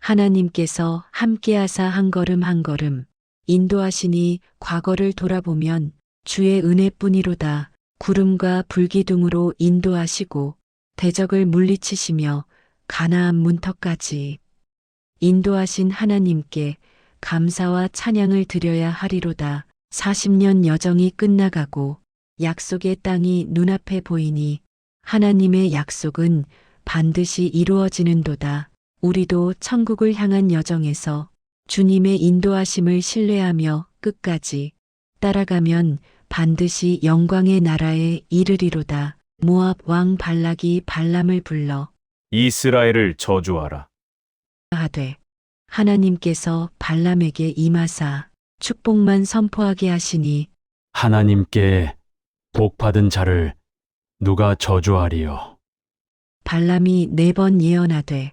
하나님께서 함께하사 한 걸음 한 걸음 인도하시니 과거를 돌아보면 주의 은혜뿐이로다. 구름과 불기둥으로 인도하시고 대적을 물리치시며 가나안 문턱까지 인도하신 하나님께 감사와 찬양을 드려야 하리로다. 40년 여정이 끝나가고 약속의 땅이 눈앞에 보이니 하나님의 약속은 반드시 이루어지는도다. 우리도 천국을 향한 여정에서 주님의 인도하심을 신뢰하며 끝까지 따라가면 반드시 영광의 나라에 이르리로다. 모압 왕 발락이 발람을 불러 이스라엘을 저주하라. 하되 하나님께서 발람에게 임하사 축복만 선포하게 하시니 하나님께 복받은 자를 누가 저주하리요? 발람이 4번 예언하되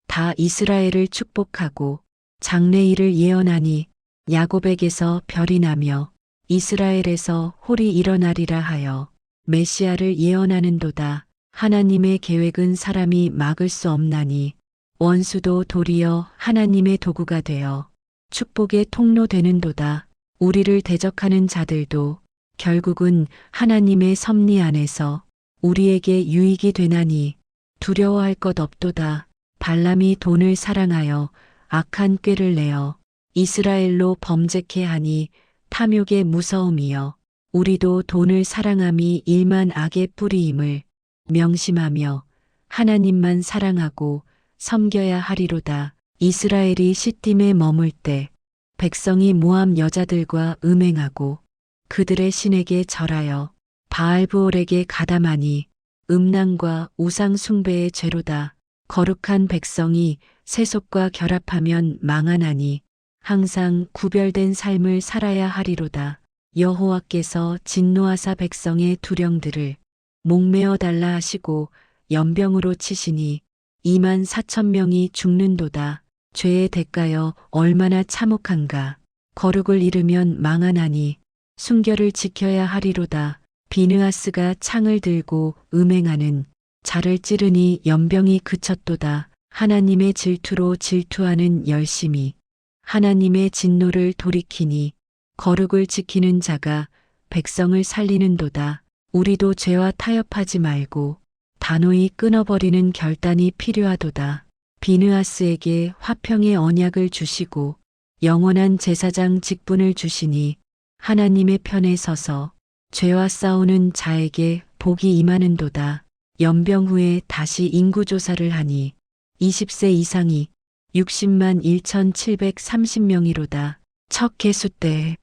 다 이스라엘을 축복하고 장래일을 예언하니 야곱에게서 별이 나며 이스라엘에서 홀이 일어나리라 하여 메시아를 예언하는도다. 하나님의 계획은 사람이 막을 수 없나니 원수도 도리어 하나님의 도구가 되어 축복의 통로 되는도다. 우리를 대적하는 자들도 결국은 하나님의 섭리 안에서 우리에게 유익이 되나니 두려워할 것 없도다. 발람이 돈을 사랑하여 악한 꾀를 내어 이스라엘로 범죄케 하니 탐욕의 무서움이여 우리도 돈을 사랑함이 일만 악의 뿌리임을 명심하며 하나님만 사랑하고 섬겨야 하리로다. 이스라엘이 시딤에 머물 때 백성이 모압 여자들과 음행하고 그들의 신에게 절하여 바알브올에게 가담하니 음란과 우상 숭배의 죄로다. 거룩한 백성이 세속과 결합하면 망하나니 항상 구별된 삶을 살아야 하리로다. 여호와께서 진노하사 백성의 두령들을 목매어 달라 하시고 연병으로 치시니 24,000명이 죽는도다. 죄의 대가여 얼마나 참혹한가. 거룩을 잃으면 망하나니 순결을 지켜야 하리로다. 비느하스가 창을 들고 음행하는 자를 찌르니 연병이 그쳤도다. 하나님의 질투로 질투하는 열심이 하나님의 진노를 돌이키니 거룩을 지키는 자가 백성을 살리는도다. 우리도 죄와 타협하지 말고 단호히 끊어버리는 결단이 필요하도다. 비느하스에게 화평의 언약을 주시고 영원한 제사장 직분을 주시니 하나님의 편에 서서 죄와 싸우는 자에게 복이 임하는도다. 연병 후에 다시 인구조사를 하니 20세 이상이 60만 1,730명이로다. 첫 계수 때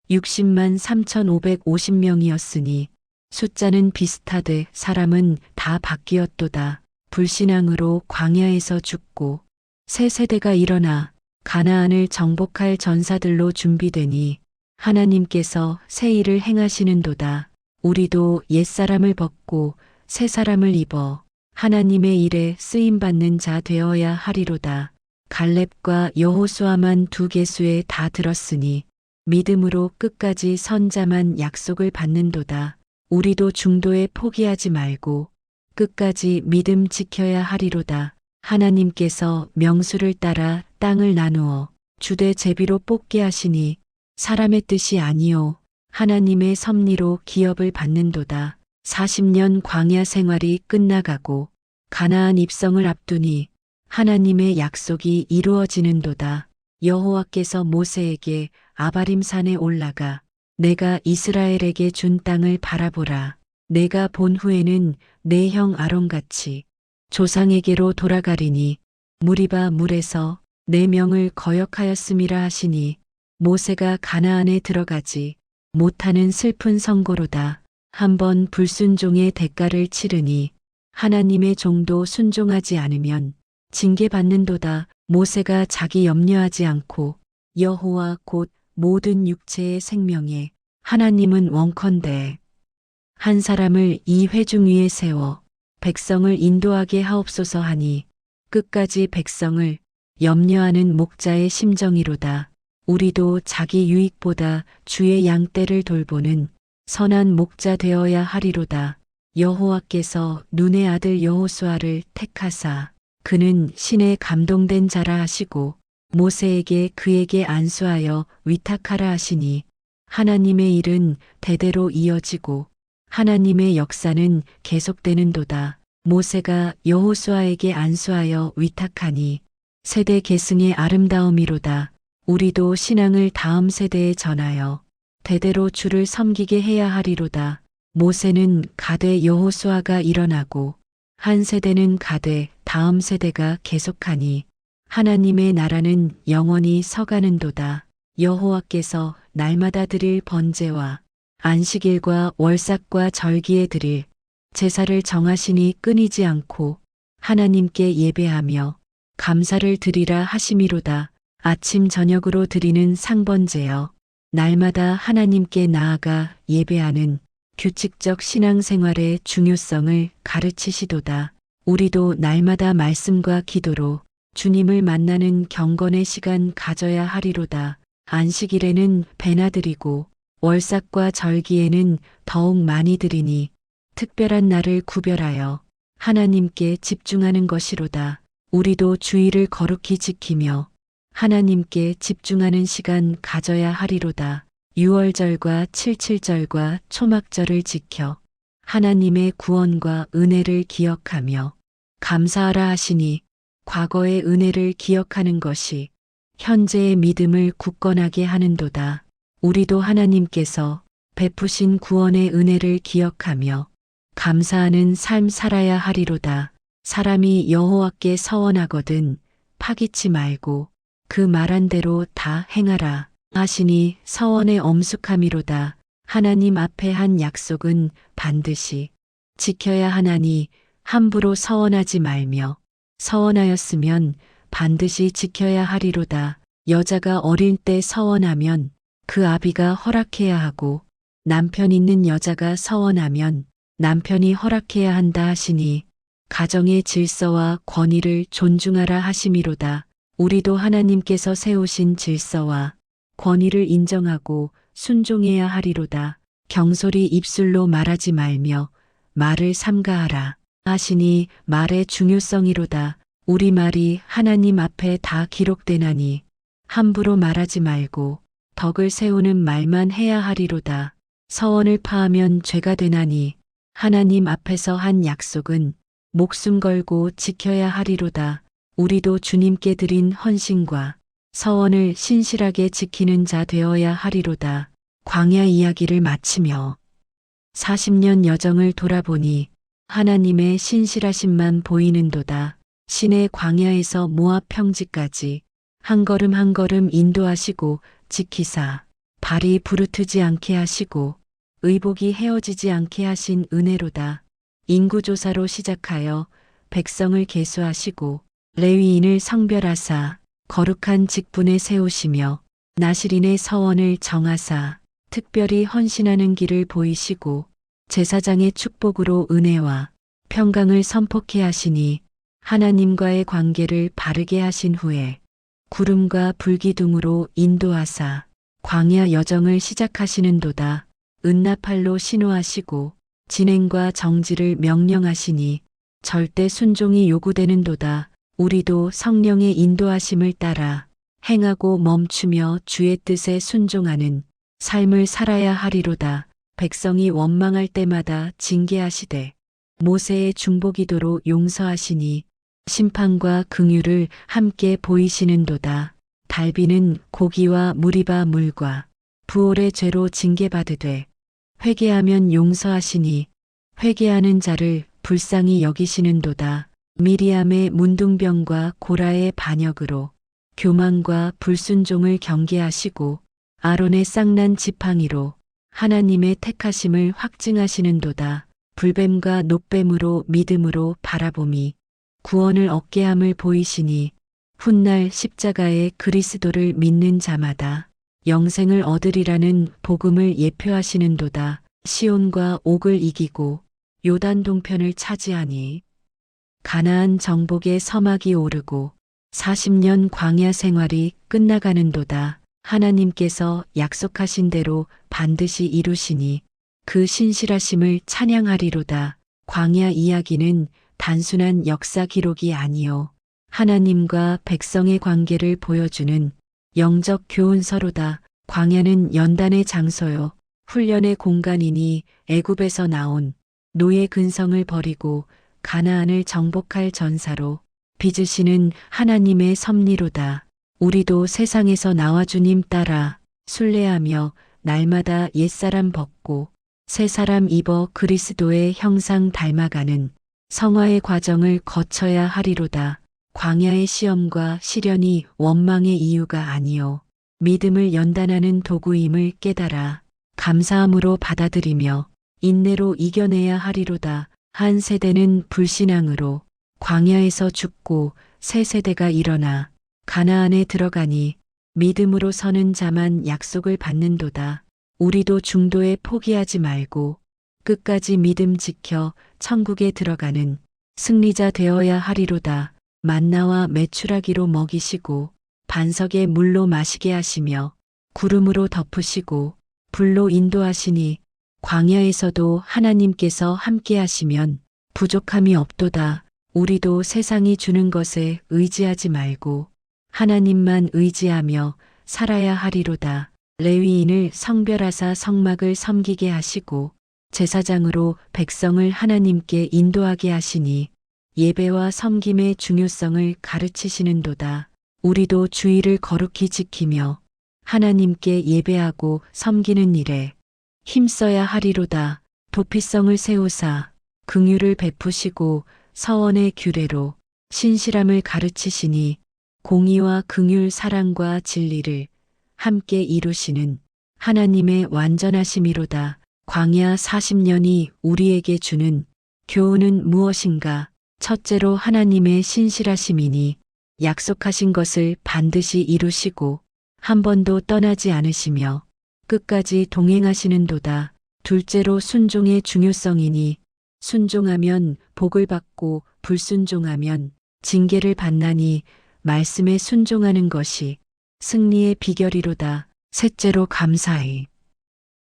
60만 3,550명이었으니 숫자는 비슷하되 사람은 다 바뀌었도다. 불신앙으로 광야에서 죽고 새 세대가 일어나 가나안을 정복할 전사들로 준비되니 하나님께서 새 일을 행하시는도다. 우리도 옛사람을 벗고 새 사람을 입어 하나님의 일에 쓰임받는 자 되어야 하리로다. 갈렙과 여호수아만 2계수에 다 들었으니 믿음으로 끝까지 선 자만 약속을 받는도다. 우리도 중도에 포기하지 말고 끝까지 믿음 지켜야 하리로다. 하나님께서 명수를 따라 땅을 나누어 주되 제비로 뽑게 하시니 사람의 뜻이 아니요 하나님의 섭리로 기업을 받는도다. 40년 광야 생활이 끝나가고 가나안 입성을 앞두니 하나님의 약속이 이루어지는도다. 여호와께서 모세에게 아바림 산에 올라가 내가 이스라엘에게 준 땅을 바라보라. 내가 본 후에는 내 형 아론같이 조상에게로 돌아가리니 무리바 물에서 내 명을 거역하였음이라 하시니 모세가 가나안에 들어가지 못하는 슬픈 선고로다. 한번 불순종의 대가를 치르니 하나님의 종도 순종하지 않으면 징계받는도다. 모세가 자기 염려하지 않고 여호와 곧 모든 육체의 생명에 하나님은 원컨대 한 사람을 이 회중 위에 세워 백성을 인도하게 하옵소서 하니 끝까지 백성을 염려하는 목자의 심정이로다. 우리도 자기 유익보다 주의 양떼를 돌보는 선한 목자 되어야 하리로다. 여호와께서 눈의 아들 여호수아를 택하사 그는 신에 감동된 자라 하시고 모세에게 그에게 안수하여 위탁하라 하시니 하나님의 일은 대대로 이어지고 하나님의 역사는 계속되는도다. 모세가 여호수아에게 안수하여 위탁하니 세대 계승의 아름다움이로다. 우리도 신앙을 다음 세대에 전하여 대대로 주를 섬기게 해야 하리로다. 모세는 가되 여호수아가 일어나고 한 세대는 가되 다음 세대가 계속하니 하나님의 나라는 영원히 서가는도다. 여호와께서 날마다 드릴 번제와 안식일과 월삭과 절기에 드릴 제사를 정하시니 끊이지 않고 하나님께 예배하며 감사를 드리라 하심이로다. 아침 저녁으로 드리는 상번제여 날마다 하나님께 나아가 예배하는 규칙적 신앙생활의 중요성을 가르치시도다. 우리도 날마다 말씀과 기도로 주님을 만나는 경건의 시간 가져야 하리로다. 안식일에는 배나 드리고 월삭과 절기에는 더욱 많이 드리니 특별한 날을 구별하여 하나님께 집중하는 것이로다. 우리도 주의를 거룩히 지키며 하나님께 집중하는 시간 가져야 하리로다. 유월절과 칠칠절과 초막절을 지켜 하나님의 구원과 은혜를 기억하며 감사하라 하시니 과거의 은혜를 기억하는 것이 현재의 믿음을 굳건하게 하는도다. 우리도 하나님께서 베푸신 구원의 은혜를 기억하며 감사하는 삶 살아야 하리로다. 사람이 여호와께 서원하거든 파기치 말고 그 말한 대로 다 행하라 하시니 서원의 엄숙함이로다. 하나님 앞에 한 약속은 반드시 지켜야 하나니 함부로 서원하지 말며 서원하였으면 반드시 지켜야 하리로다. 여자가 어릴 때 서원하면 그 아비가 허락해야 하고 남편 있는 여자가 서원하면 남편이 허락해야 한다 하시니 가정의 질서와 권위를 존중하라 하심이로다. 우리도 하나님께서 세우신 질서와 권위를 인정하고 순종해야 하리로다. 경솔히 입술로 말하지 말며 말을 삼가하라 하시니 말의 중요성이로다. 우리 말이 하나님 앞에 다 기록되나니 함부로 말하지 말고 덕을 세우는 말만 해야 하리로다. 서원을 파하면 죄가 되나니 하나님 앞에서 한 약속은 목숨 걸고 지켜야 하리로다. 우리도 주님께 드린 헌신과 서원을 신실하게 지키는 자 되어야 하리로다. 광야 이야기를 마치며 40년 여정을 돌아보니 하나님의 신실하심만 보이는도다. 신의 광야에서 모압 평지까지 한 걸음 한 걸음 인도하시고 지키사 발이 부르트지 않게 하시고 의복이 헤어지지 않게 하신 은혜로다. 인구조사로 시작하여 백성을 계수하시고 레위인을 성별하사 거룩한 직분에 세우시며 나실인의 서원을 정하사 특별히 헌신하는 길을 보이시고 제사장의 축복으로 은혜와 평강을 선포케 하시니 하나님과의 관계를 바르게 하신 후에 구름과 불기둥으로 인도하사 광야 여정을 시작하시는도다. 은나팔로 신호하시고 진행과 정지를 명령하시니 절대 순종이 요구되는도다. 우리도 성령의 인도하심을 따라 행하고 멈추며 주의 뜻에 순종하는 삶을 살아야 하리로다. 백성이 원망할 때마다 징계하시되 모세의 중보기도로 용서하시니 심판과 긍휼을 함께 보이시는도다. 달비는 고기와 무리바 물과 부올의 죄로 징계받으되 회개하면 용서하시니 회개하는 자를 불쌍히 여기시는도다. 미리암의 문둥병과 고라의 반역으로 교만과 불순종을 경계하시고 아론의 쌍난 지팡이로 하나님의 택하심을 확증하시는도다. 불뱀과 놋뱀으로 믿음으로 바라봄이 구원을 얻게 함을 보이시니 훗날 십자가의 그리스도를 믿는 자마다 영생을 얻으리라는 복음을 예표하시는도다. 시온과 옥을 이기고 요단 동편을 차지하니 가나안 정복의 서막이 오르고 40년 광야 생활이 끝나가는도다. 하나님께서 약속하신 대로 반드시 이루시니 그 신실하심을 찬양하리로다. 광야 이야기는 단순한 역사 기록이 아니요 하나님과 백성의 관계를 보여주는 영적 교훈서로다. 광야는 연단의 장소요 훈련의 공간이니 애굽에서 나온 노예 근성을 버리고 가나안을 정복할 전사로 빚으시는 하나님의 섭리로다. 우리도 세상에서 나와 주님 따라 순례하며 날마다 옛사람 벗고 새사람 입어 그리스도의 형상 닮아가는 성화의 과정을 거쳐야 하리로다. 광야의 시험과 시련이 원망의 이유가 아니요 믿음을 연단하는 도구임을 깨달아 감사함으로 받아들이며 인내로 이겨내야 하리로다. 한 세대는 불신앙으로 광야에서 죽고 새 세대가 일어나 가나안에 들어가니 믿음으로 서는 자만 약속을 받는도다. 우리도 중도에 포기하지 말고 끝까지 믿음 지켜 천국에 들어가는 승리자 되어야 하리로다. 만나와 메추라기로 먹이시고 반석의 물로 마시게 하시며 구름으로 덮으시고 불로 인도하시니 광야에서도 하나님께서 함께 하시면 부족함이 없도다. 우리도 세상이 주는 것에 의지하지 말고 하나님만 의지하며 살아야 하리로다. 레위인을 성별하사 성막을 섬기게 하시고 제사장으로 백성을 하나님께 인도하게 하시니 예배와 섬김의 중요성을 가르치시는도다. 우리도 주의를 거룩히 지키며 하나님께 예배하고 섬기는 일에 힘써야 하리로다. 도피성을 세우사 긍휼을 베푸시고 서원의 규례로 신실함을 가르치시니 공의와 긍휼 사랑과 진리를 함께 이루시는 하나님의 완전하심이로다. 광야 40년이 우리에게 주는 교훈은 무엇인가? 첫째로 하나님의 신실하심이니 약속하신 것을 반드시 이루시고 한 번도 떠나지 않으시며 끝까지 동행하시는도다. 둘째로 순종의 중요성이니 순종하면 복을 받고 불순종하면 징계를 받나니 말씀에 순종하는 것이 승리의 비결이로다. 셋째로 감사의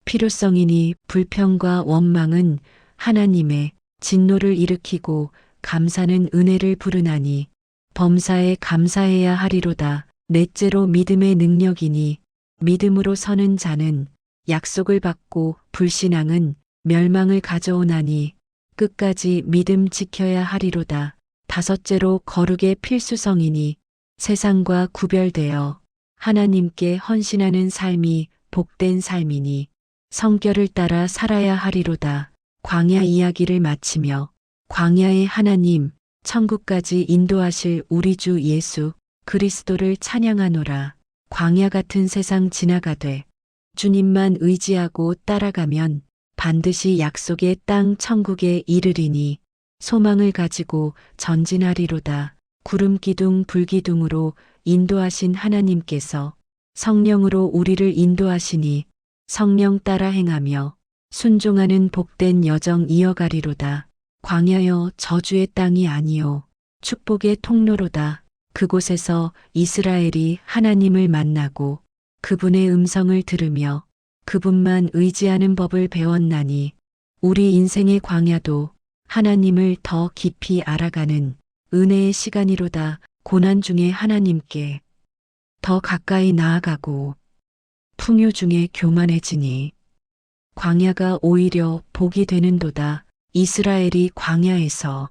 필요성이니 불평과 원망은 하나님의 진노를 일으키고 감사는 은혜를 부르나니 범사에 감사해야 하리로다. 넷째로 믿음의 능력이니 믿음으로 서는 자는 약속을 받고 불신앙은 멸망을 가져오나니 끝까지 믿음 지켜야 하리로다. 다섯째로 거룩의 필수성이니 세상과 구별되어 하나님께 헌신하는 삶이 복된 삶이니 성결을 따라 살아야 하리로다. 광야 이야기를 마치며 광야의 하나님 천국까지 인도하실 우리 주 예수 그리스도를 찬양하노라. 광야 같은 세상 지나가되 주님만 의지하고 따라가면 반드시 약속의 땅 천국에 이르리니 소망을 가지고 전진하리로다. 구름 기둥 불기둥으로 인도하신 하나님께서 성령으로 우리를 인도하시니 성령 따라 행하며 순종하는 복된 여정 이어가리로다. 광야여 저주의 땅이 아니요 축복의 통로로다. 그곳에서 이스라엘이 하나님을 만나고 그분의 음성을 들으며 그분만 의지하는 법을 배웠나니 우리 인생의 광야도 하나님을 더 깊이 알아가는 은혜의 시간이로다. 고난 중에 하나님께 더 가까이 나아가고 풍요 중에 교만해지니 광야가 오히려 복이 되는도다. 이스라엘이 광야에서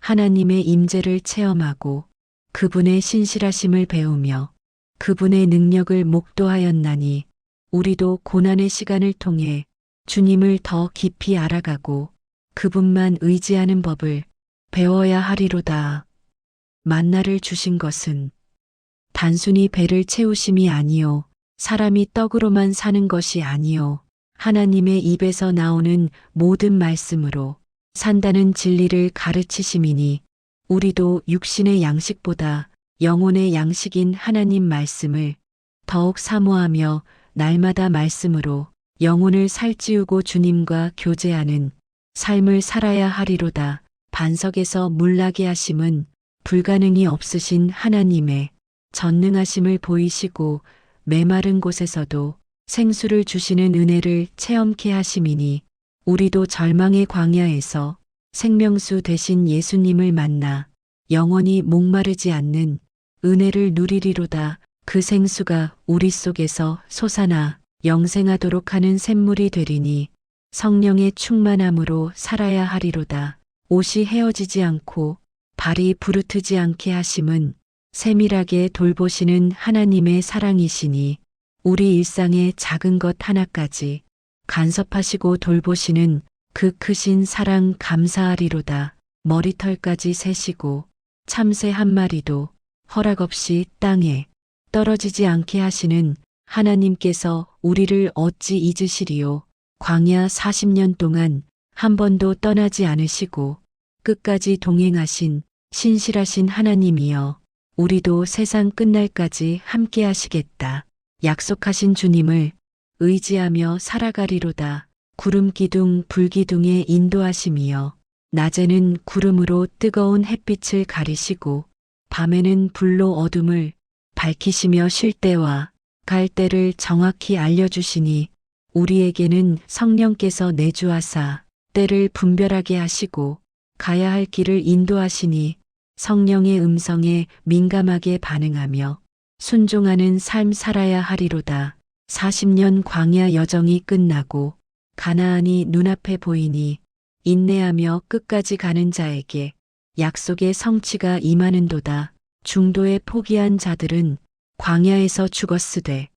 하나님의 임재를 체험하고 그분의 신실하심을 배우며 그분의 능력을 목도하였나니 우리도 고난의 시간을 통해 주님을 더 깊이 알아가고 그분만 의지하는 법을 배워야 하리로다. 만나를 주신 것은 단순히 배를 채우심이 아니요 사람이 떡으로만 사는 것이 아니요 하나님의 입에서 나오는 모든 말씀으로 산다는 진리를 가르치심이니 우리도 육신의 양식보다 영혼의 양식인 하나님 말씀을 더욱 사모하며 날마다 말씀으로 영혼을 살찌우고 주님과 교제하는 삶을 살아야 하리로다. 반석에서 물나게 하심은 불가능이 없으신 하나님의 전능하심을 보이시고 메마른 곳에서도 생수를 주시는 은혜를 체험케 하심이니 우리도 절망의 광야에서 생명수 되신 예수님을 만나 영원히 목마르지 않는 은혜를 누리리로다. 그 생수가 우리 속에서 솟아나 영생하도록 하는 샘물이 되리니 성령의 충만함으로 살아야 하리로다. 옷이 헤어지지 않고 발이 부르트지 않게 하심은 세밀하게 돌보시는 하나님의 사랑이시니 우리 일상의 작은 것 하나까지 간섭하시고 돌보시는 그 크신 사랑 감사하리로다. 머리털까지 세시고 참새 한 마리도 허락 없이 땅에 떨어지지 않게 하시는 하나님께서 우리를 어찌 잊으시리요. 광야 40년 동안 한 번도 떠나지 않으시고 끝까지 동행하신 신실하신 하나님이여, 우리도 세상 끝날까지 함께 하시겠다. 약속하신 주님을 의지하며 살아가리로다. 구름 기둥 불 기둥에 인도하심이여, 낮에는 구름으로 뜨거운 햇빛을 가리시고 밤에는 불로 어둠을 밝히시며 쉴 때와 갈 때를 정확히 알려주시니 우리에게는 성령께서 내주하사 때를 분별하게 하시고 가야 할 길을 인도하시니 성령의 음성에 민감하게 반응하며 순종하는 삶 살아야 하리로다. 40년 광야 여정이 끝나고 가나안이 눈앞에 보이니 인내하며 끝까지 가는 자에게 약속의 성취가 임하는도다. 중도에 포기한 자들은 광야에서 죽었으되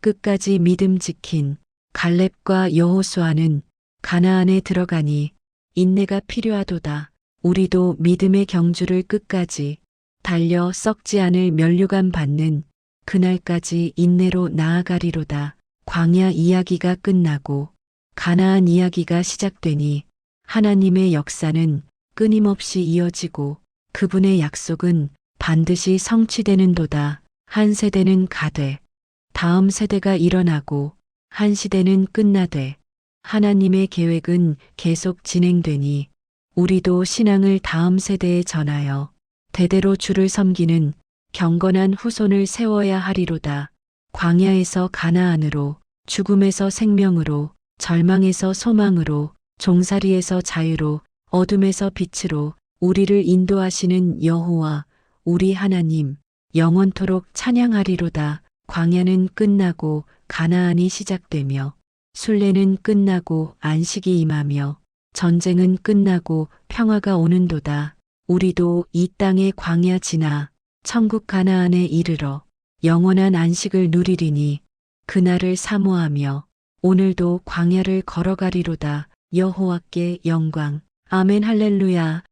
끝까지 믿음 지킨 갈렙과 여호수아는 가나안에 들어가니 인내가 필요하도다. 우리도 믿음의 경주를 끝까지 달려 썩지 않을 면류관 받는 그날까지 인내로 나아가리로다. 광야 이야기가 끝나고 가나안 이야기가 시작되니 하나님의 역사는 끊임없이 이어지고 그분의 약속은 반드시 성취되는도다. 한 세대는 가되 다음 세대가 일어나고 한 시대는 끝나되 하나님의 계획은 계속 진행되니 우리도 신앙을 다음 세대에 전하여 대대로 주를 섬기는 경건한 후손을 세워야 하리로다. 광야에서 가나안으로, 죽음에서 생명으로, 절망에서 소망으로, 종살이에서 자유로, 어둠에서 빛으로 우리를 인도하시는 여호와 우리 하나님 영원토록 찬양하리로다. 광야는 끝나고 가나안이 시작되며 순례는 끝나고 안식이 임하며 전쟁은 끝나고 평화가 오는도다. 우리도 이 땅의 광야 지나 천국 가나안에 이르러 영원한 안식을 누리리니 그날을 사모하며 오늘도 광야를 걸어가리로다. 여호와께 영광. 아멘 할렐루야.